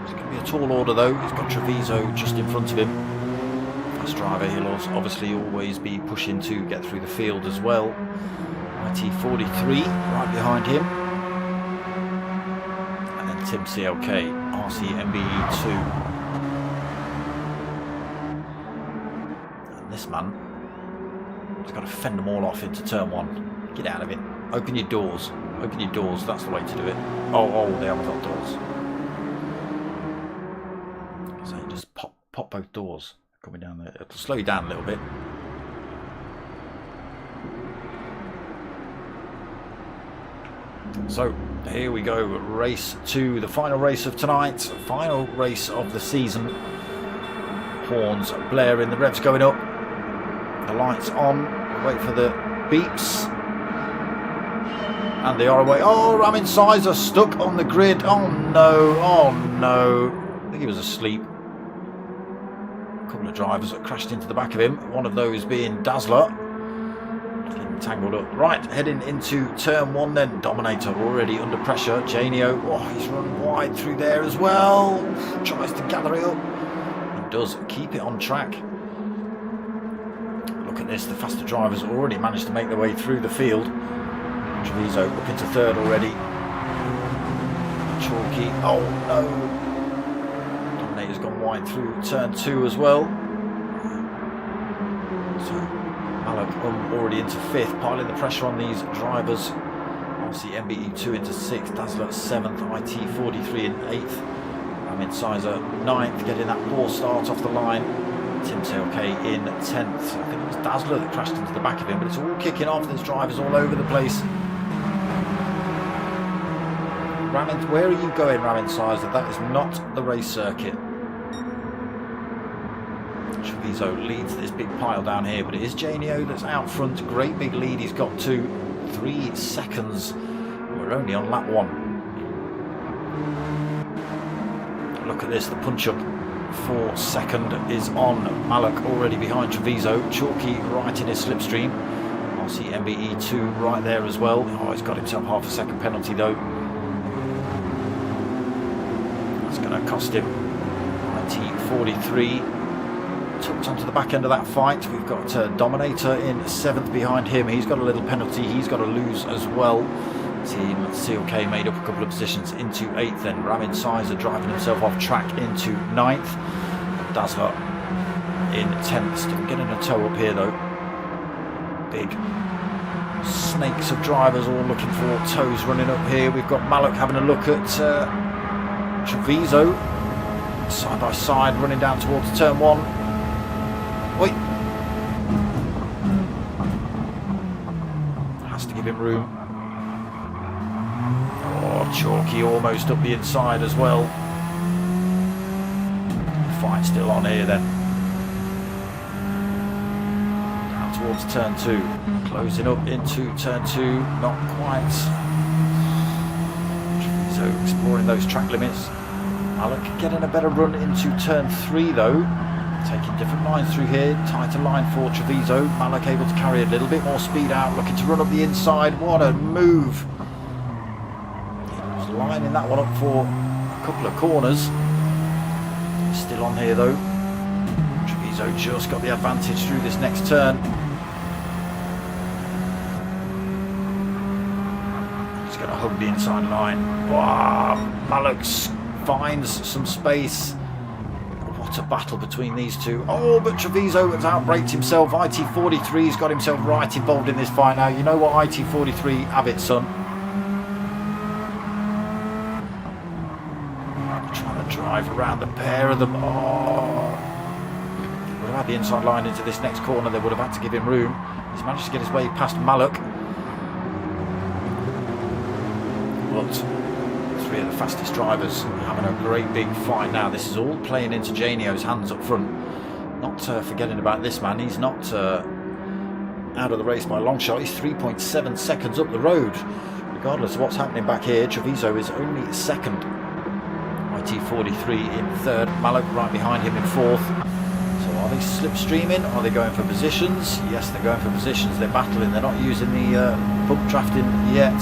It's going to be a tall order though. He's got Treviso just in front of him. Fast driver, he'll obviously always be pushing to get through the field as well. IT43 right behind him. And then Tim CLK, RCMBE2. And this man, he's got to fend them all off into turn 1. Get out of it. Open your doors. Open your doors. That's the way to do it. Oh, they haven't got doors. So you just pop both doors. Coming down there. It'll slow you down a little bit. So here we go, race 2, the final race of tonight, final race of the season. Horns blaring, the revs going up, the lights on, wait for the beeps, and they are away. Oh, Ramin Sizer stuck on the grid. Oh no, oh no. I think he was asleep. A couple of drivers that crashed into the back of him, one of those being Dazzler. Getting tangled up. Right, heading into turn 1 then. Dominator already under pressure. Janio, oh, he's run wide through there as well. Tries to gather it up. And does keep it on track. Look at this, the faster drivers already managed to make their way through the field. Treviso up into third already. Chalky, oh no. Dominator's gone wide through turn 2 as well. So Malak already into 5th, piling the pressure on these drivers. Obviously MBE2 into 6th, Dazzler 7th, IT43 in 8th. Ramin Sizer 9th, getting that poor start off the line. Tim CLK in 10th. I think it was Dazzler that crashed into the back of him, but it's all kicking off. There's drivers all over the place. Ramin, where are you going, Ramin Sizer? That is not the race circuit. Treviso leads this big pile down here, but it is Janio that's out front. Great big lead he's got to 3 seconds. We're only on lap 1. Look at this, the punch up for second is on. Malak already behind Treviso. Chalky right in his slipstream. I'll see MBE2 right there as well. Oh, he's got himself half a second penalty though. That's going to cost him. IT43 tucked onto the back end of that fight. We've got Dominator in 7th behind him. He's got a little penalty. He's got to lose as well. Team CLK made up a couple of positions into 8th then. Ramin Sizer driving himself off track into 9th. Dazzler in 10th. Still getting a toe up here though. Big snakes of drivers all looking for toes running up here. We've got Malak having a look at Treviso. Side by side running down towards turn 1. Oi! Has to give him room. Chalky almost up the inside as well. Fight still on here then. Down towards turn 2. Closing up into turn 2. Not quite. So exploring those track limits. Malak getting a better run into turn 3 though. Taking different lines through here. Tighter line for Treviso. Malak able to carry a little bit more speed out. Looking to run up the inside. What a move. Lining that one up for a couple of corners. Still on here though. Treviso just got the advantage through this next turn. He's going to hug the inside line. Wow, Malak finds some space. What a battle between these two. Oh, but Treviso has outbraked himself. IT43's got himself right involved in this fight now. You know what, IT43, have it, son. Drive around the pair of them. Oh, would have had the inside line into this next corner. They would have had to give him room. He's managed to get his way past Malak. But 3 of the fastest drivers having a great big fight now. This is all playing into Janio's hands up front. Not forgetting about this man. He's not out of the race by a long shot. He's 3.7 seconds up the road. Regardless of what's happening back here, Treviso is only 2nd. IT43 in 3rd, Malak right behind him in 4th. So are they slipstreaming? Are they going for positions? Yes, they're going for positions. They're battling. They're not using the bump drafting yet.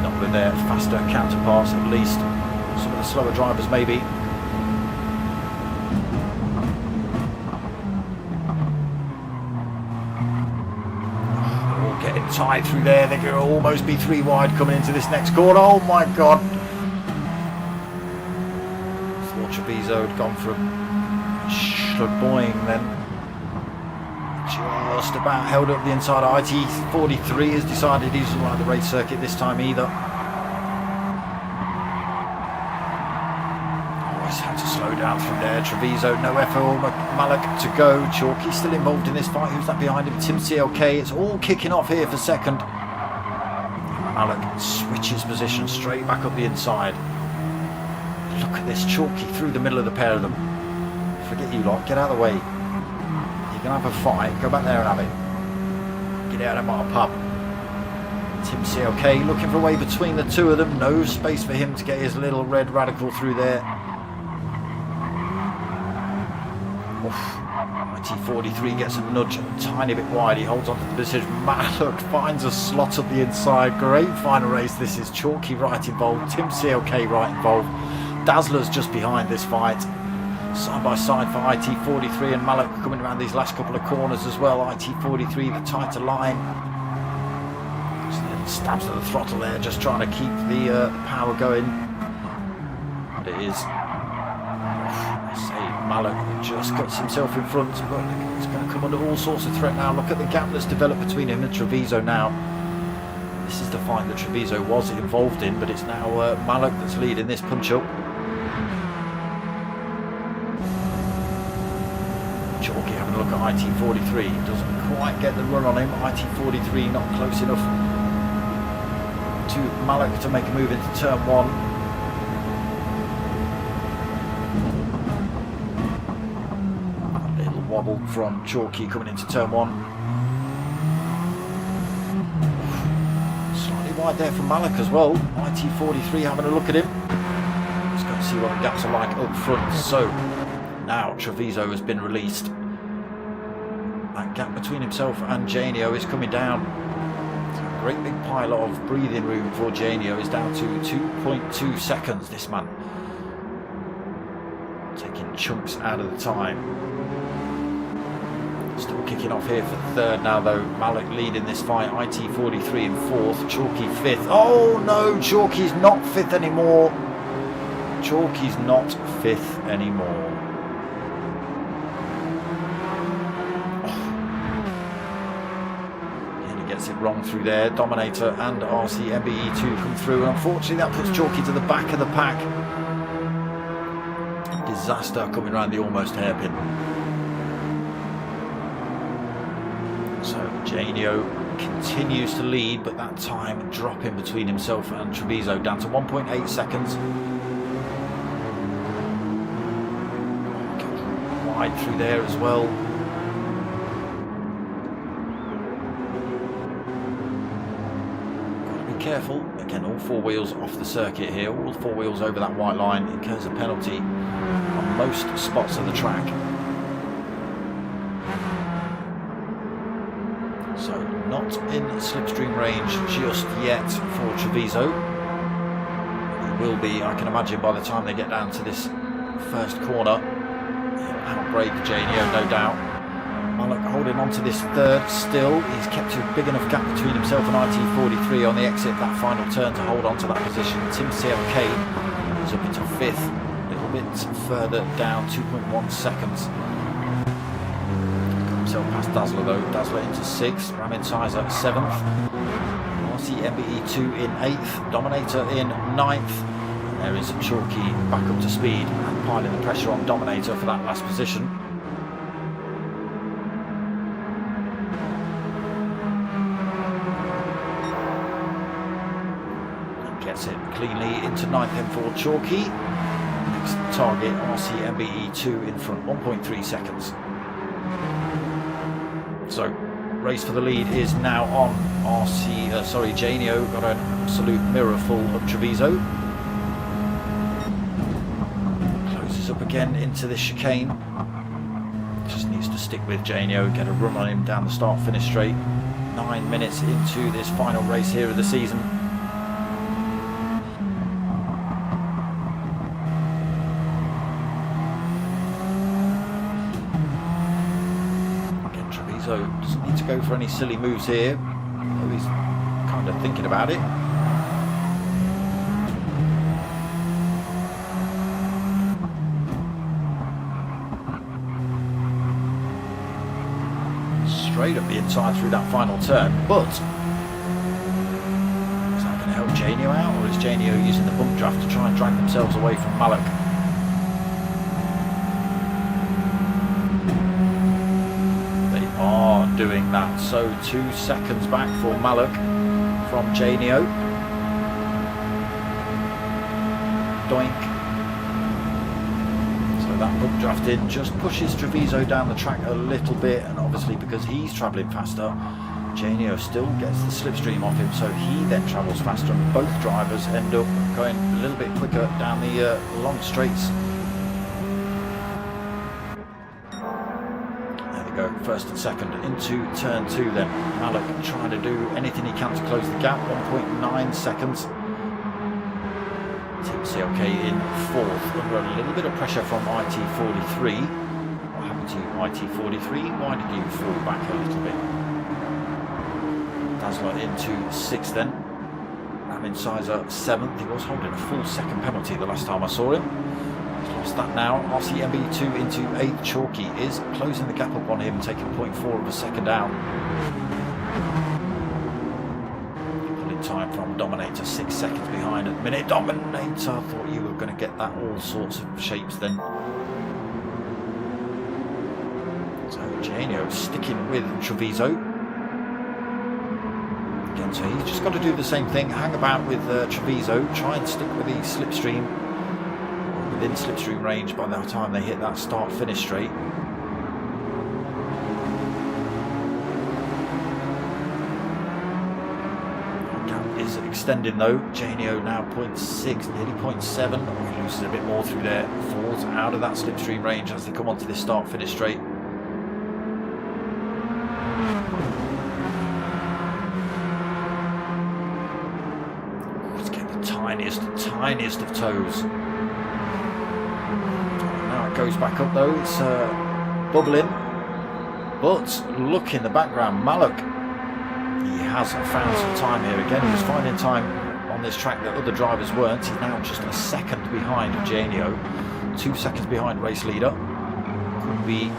Not with their faster counterparts, at least. Some of the slower drivers maybe. All getting tight through there. They're going to almost be 3 wide coming into this next corner. Oh my god. Treviso had gone from Boing then just about held up the inside. IT43 has decided he doesn't like the race circuit this time either. Oh, he's had to slow down from there. Treviso, no effort. Malak to go. Chalky still involved in this fight. Who's that behind him? Tim CLK. It's all kicking off here for 2nd. Malak switches position straight back up the inside. Look at this, Chalky through the middle of the pair of them. Forget you lot, get out of the way. You can have a fight, go back there and have it. Get out of my pub. Tim CLK looking for a way between the two of them. No space for him to get his little red radical through there. Oof. IT43 gets a nudge a tiny bit wide. He holds on to the position. Malak finds a slot up the inside. Great final race. This is Chalky right involved. Tim CLK right involved. Dazzler's just behind this fight. Side by side for IT43 and Malak coming around these last couple of corners as well. IT43 the tighter line. Stabs at the throttle there, just trying to keep the power going. And it is, I say, Malak just gets himself in front, but it's going to come under all sorts of threat now. Look at the gap that's developed between him and Treviso now. This is the fight that Treviso was involved in, but it's now Malak that's leading this punch-up. Chalky having a look at IT43, doesn't quite get the run on him. IT43 not close enough to Malak to make a move into turn one. A little wobble from Chalky coming into turn one. Slightly wide there for Malak as well. IT43 having a look at him. Let's go and see what the gaps are like up front. So now Treviso has been released. That gap between himself and Janio is coming down. Great big pile of breathing room for Janio is down to 2.2 seconds. This man taking chunks out of the time. Still kicking off here for third now though. Malak leading this fight. IT43 in fourth. Chalky fifth. Oh no, Chalky's not fifth anymore. Chalky's not fifth anymore. Gets it wrong through there. Dominator and RC MBE2 come through, and unfortunately that puts Chalky to the back of the pack. Disaster coming around the almost hairpin. So Janio continues to lead, but that time dropping between himself and Treviso down to 1.8 seconds. Goes wide through there as well. Careful, again all four wheels off the circuit here, all four wheels over that white line, incurs a penalty on most spots of the track. So not in slipstream range just yet for Treviso. It will be, I can imagine, by the time they get down to this first corner. He'll outbrake Janio, no doubt. Malak holding on to this third still. He's kept a big enough gap between himself and IT43 on the exit, that final turn, to hold on to that position. Tim CLK is up into fifth, a little bit further down, 2.1 seconds. Got himself past Dazzler though. Dazzler into sixth, Ramin Sizer seventh, RC MBE2 in eighth, Dominator in ninth. And there is Chalky back up to speed and piling the pressure on Dominator for that last position. Gets it cleanly into ninth then for Chalky. Next target, RC MBE2 in front, 1.3 seconds. So race for the lead is now on. Janio got an absolute mirror full of Treviso. Closes up again into this chicane. Just needs to stick with Janio, get a run on him down the start-finish straight. 9 minutes into this final race here of the season. So doesn't need to go for any silly moves here, though he's kind of thinking about it. Straight up the inside through that final turn, but is that going to help Janio out, or is Janio using the bump draft to try and drag themselves away from Malak? Doing that, so 2 seconds back for Malak from Janio. doink. So that hook draft in just pushes Treviso down the track a little bit, and obviously because he's travelling faster, Janio still gets the slipstream off him, so he then travels faster, and both drivers end up going a little bit quicker down the long straights. There they go, first and second into turn 2 then. Malik trying to do anything he can to close the gap, 1.9 seconds. Team CLK in 4th, under a little bit of pressure from IT43. What happened to you, IT43? Why did you fall back a little bit? Dazzler into 6th then. Ramin Sizer 7th. He was holding a full second penalty the last time I saw him. He's lost that now. RCMB2 into 8th. Chalky is closing the gap up on him, taking 0.4 of a second down. Pulling time from Dominator, 6 seconds behind at the minute. Dominator, thought you were going to get that all sorts of shapes then. So Janio sticking with Treviso. So he's just got to do the same thing, hang about with Treviso, try and stick with the slipstream, within slipstream range by the time they hit that start-finish straight. Gap is extending though. Janio now 0.6, nearly 0.7, he loses a bit more through there, falls out of that slipstream range as they come onto this start-finish straight. Tiniest of toes. Now it goes back up though, it's bubbling, but look in the background, Malik, he has found some time here again. He was finding time on this track that other drivers weren't. He's now just a second behind Janio, 2 seconds behind race leader. Could be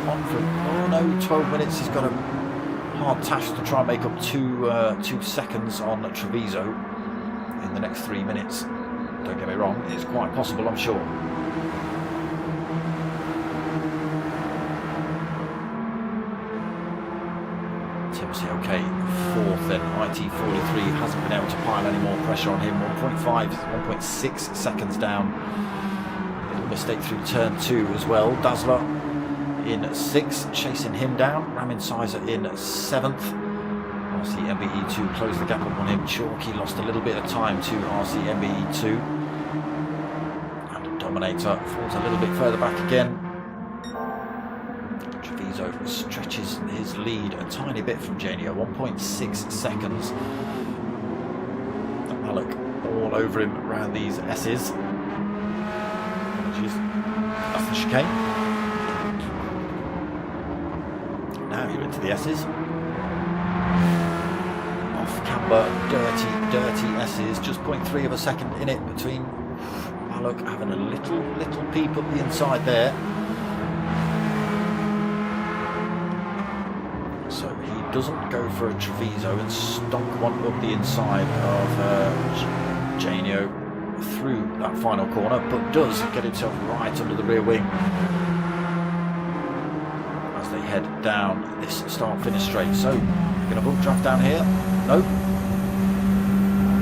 on for, oh no, 12 minutes. He's got a hard task to try and make up 2 seconds on Treviso in the next 3 minutes. Don't get me wrong, it's quite possible, I'm sure. Tim CLK 4th, then IT43 hasn't been able to pile any more pressure on him. 1.5, 1.6 seconds down. Little mistake through turn 2 as well. Dazzler in 6th, chasing him down. Ramin Sizer in 7th. RCMBE2 closed the gap up on him. Chalky lost a little bit of time to RCMBE2. And Dominator falls a little bit further back again. Treviso stretches his lead a tiny bit from Janio, 1.6 seconds. And Malik all over him around these S's. That's the chicane. Now you're into the S's. Camber, dirty S's, just 0.3 of a second in it between. Malik having a little peep up the inside there. So he doesn't go for a Treviso and stonk one up the inside of Janio through that final corner, but does get himself right under the rear wing as they head down this start-finish straight. So going to book draft down here. Nope.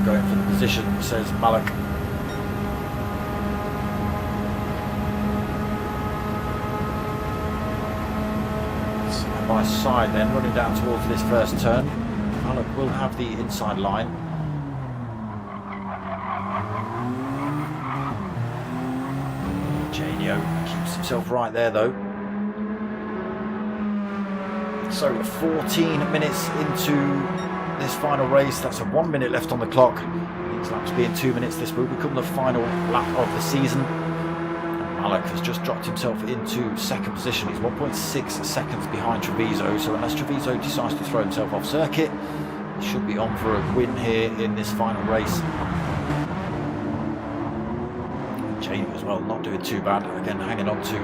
Going for the position, says Malik. Side by side then, running down towards this first turn. Malik will have the inside line. Janio keeps himself right there though. So 14 minutes into this final race, that's a 1 minute left on the clock. These laps being 2 minutes, this will become the final lap of the season. And Malik has just dropped himself into second position. He's 1.6 seconds behind Treviso, so unless Treviso decides to throw himself off circuit, he should be on for a win here in this final race. Janio as well, not doing too bad, again hanging on to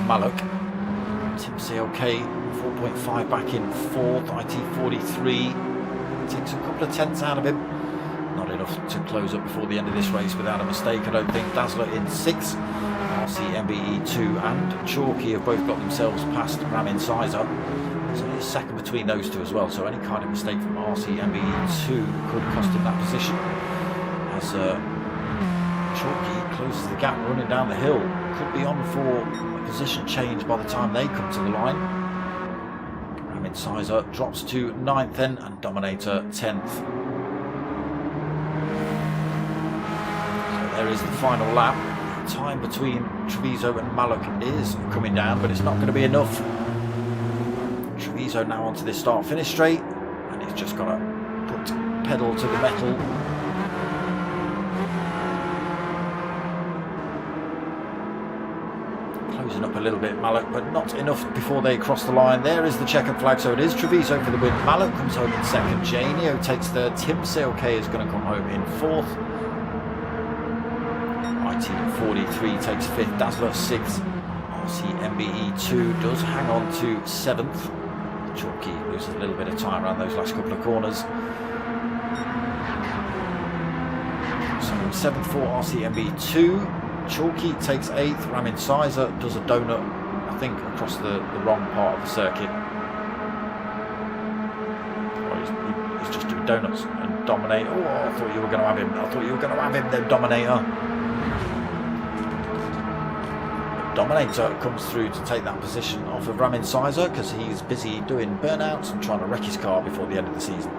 Malik. Tim CLK 4.5 back in 4th, IT43 takes a couple of tenths out of him. Not enough to close up before the end of this race without a mistake, I don't think. Dazzler in 6th, RCMBE2 and Chalky have both got themselves past Ramin Sizer. So there's second between those two as well, so any kind of mistake from RCMBE2 could cost him that position. As Chalky closes the gap running down the hill. Could be on for a position change by the time they come to the line. Ramin Sizer drops to 9th then, and Dominator 10th. So there is the final lap. Time between Treviso and Mallock is coming down, but it's not going to be enough. Treviso now onto this start-finish straight, and he's just got to put pedal to the metal. Closing up a little bit, Mallock, but not enough before they cross the line. There is the checkered flag, so it is Treviso for the win. Mallock comes home in second. Janio takes third. Tim CLK is going to come home in fourth. IT43 takes 5th, Dazzler 6th, RCMBE2 does hang on to 7th. Chalky loses a little bit of time around those last couple of corners. So 7th for RCMBE2, Chalky takes 8th, Ramin Sizer does a donut, I think, across the wrong part of the circuit. Oh, he's just doing donuts and Dominator. Oh, I thought you were going to have him. I thought you were going to have him then, Dominator. Dominator comes through to take that position off of Ramin Sizer because he's busy doing burnouts and trying to wreck his car before the end of the season.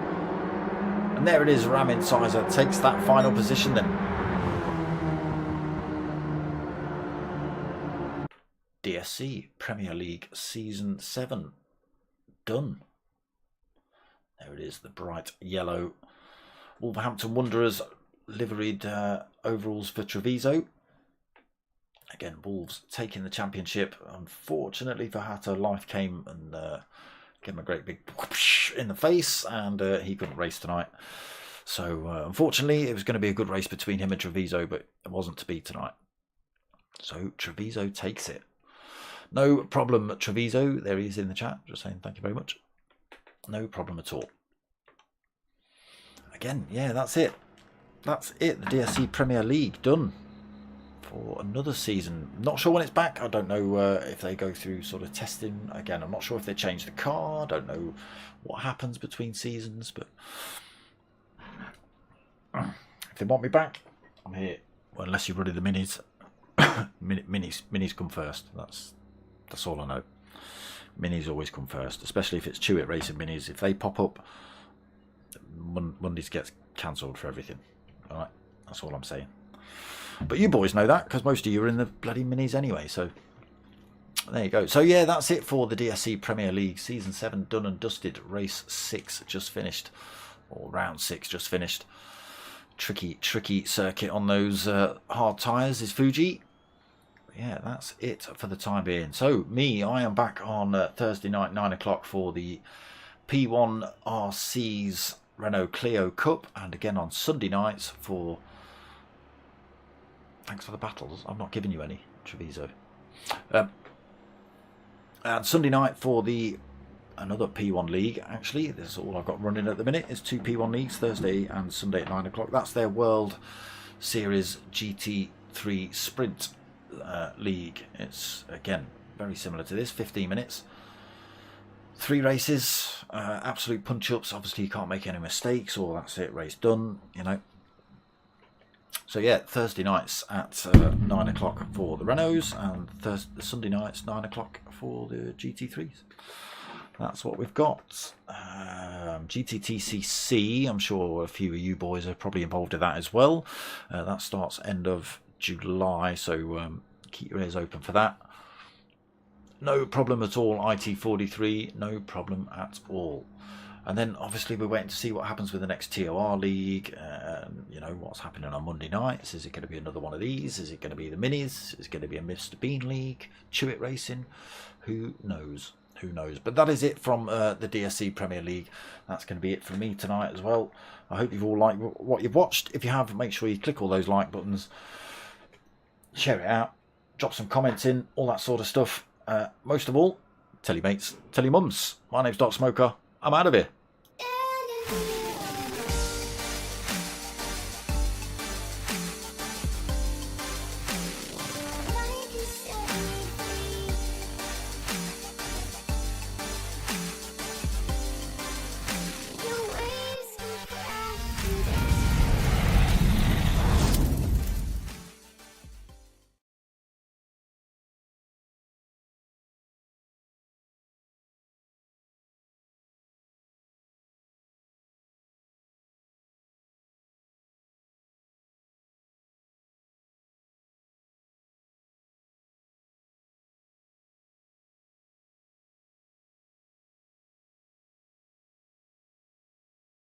And there it is, Ramin Sizer takes that final position then. DSC Premier League Season 7 done. There it is, the bright yellow Wolverhampton Wanderers liveried overalls for Treviso. Again, Wolves taking the championship. Unfortunately for Hatter, life came and gave him a great big whoosh in the face, and he couldn't race tonight. So unfortunately, it was going to be a good race between him and Treviso, but it wasn't to be tonight. So Treviso takes it. No problem, Treviso. There he is in the chat, just saying thank you very much. No problem at all. Again, yeah, that's it. That's it. The DSC Premier League done for another season. Not sure when it's back. I don't know if they go through sort of testing again. I'm not sure if they change the car. I don't know what happens between seasons, but if they want me back, I'm here. Well, unless you're running the minis. minis come first. That's all I know. Minis always come first, especially if it's Chewit Racing minis. If they pop up, Mondays gets cancelled for everything. All right, that's all I'm saying. But you boys know that because most of you are in the bloody minis anyway. So there you go. So yeah, that's it for the DSC Premier League Season 7 done and dusted. Race 6 just finished, or round 6 just finished. Tricky circuit on those hard tyres is Fuji. Yeah, that's it for the time being. So I am back on Thursday night 9 o'clock for the P1 RC's Renault Clio Cup, and again on Sunday nights for... Thanks for the battles. I'm not giving you any, Treviso. And Sunday night for another P1 league. Actually, this is all I've got running at the minute. It's 2 P1 leagues, Thursday and Sunday at 9 o'clock. That's their World Series GT3 Sprint league. It's again very similar to this. 15 minutes, 3 races, absolute punch-ups. Obviously, you can't make any mistakes, or that's it. Race done. You know. So yeah, Thursday nights at 9 o'clock for the Renaults, and Sunday nights 9 o'clock for the GT3s. That's what we've got. GTTCC, I'm sure a few of you boys are probably involved in that as well. That starts end of July, so keep your ears open for that. No problem at all, IT43, no problem at all. And then obviously we're waiting to see what happens with the next TOR league. You know, what's happening on Monday nights. Is it going to be another one of these? Is it going to be the minis? Is it going to be a Mr. Bean league? Chewit Racing? Who knows? Who knows? But that is it from the DSC Premier League. That's going to be it from me tonight as well. I hope you've all liked what you've watched. If you have, make sure you click all those like buttons. Share it out. Drop some comments in. All that sort of stuff. Most of all, tell your mates, tell your mums. My name's Doc Smoker. I'm out of here.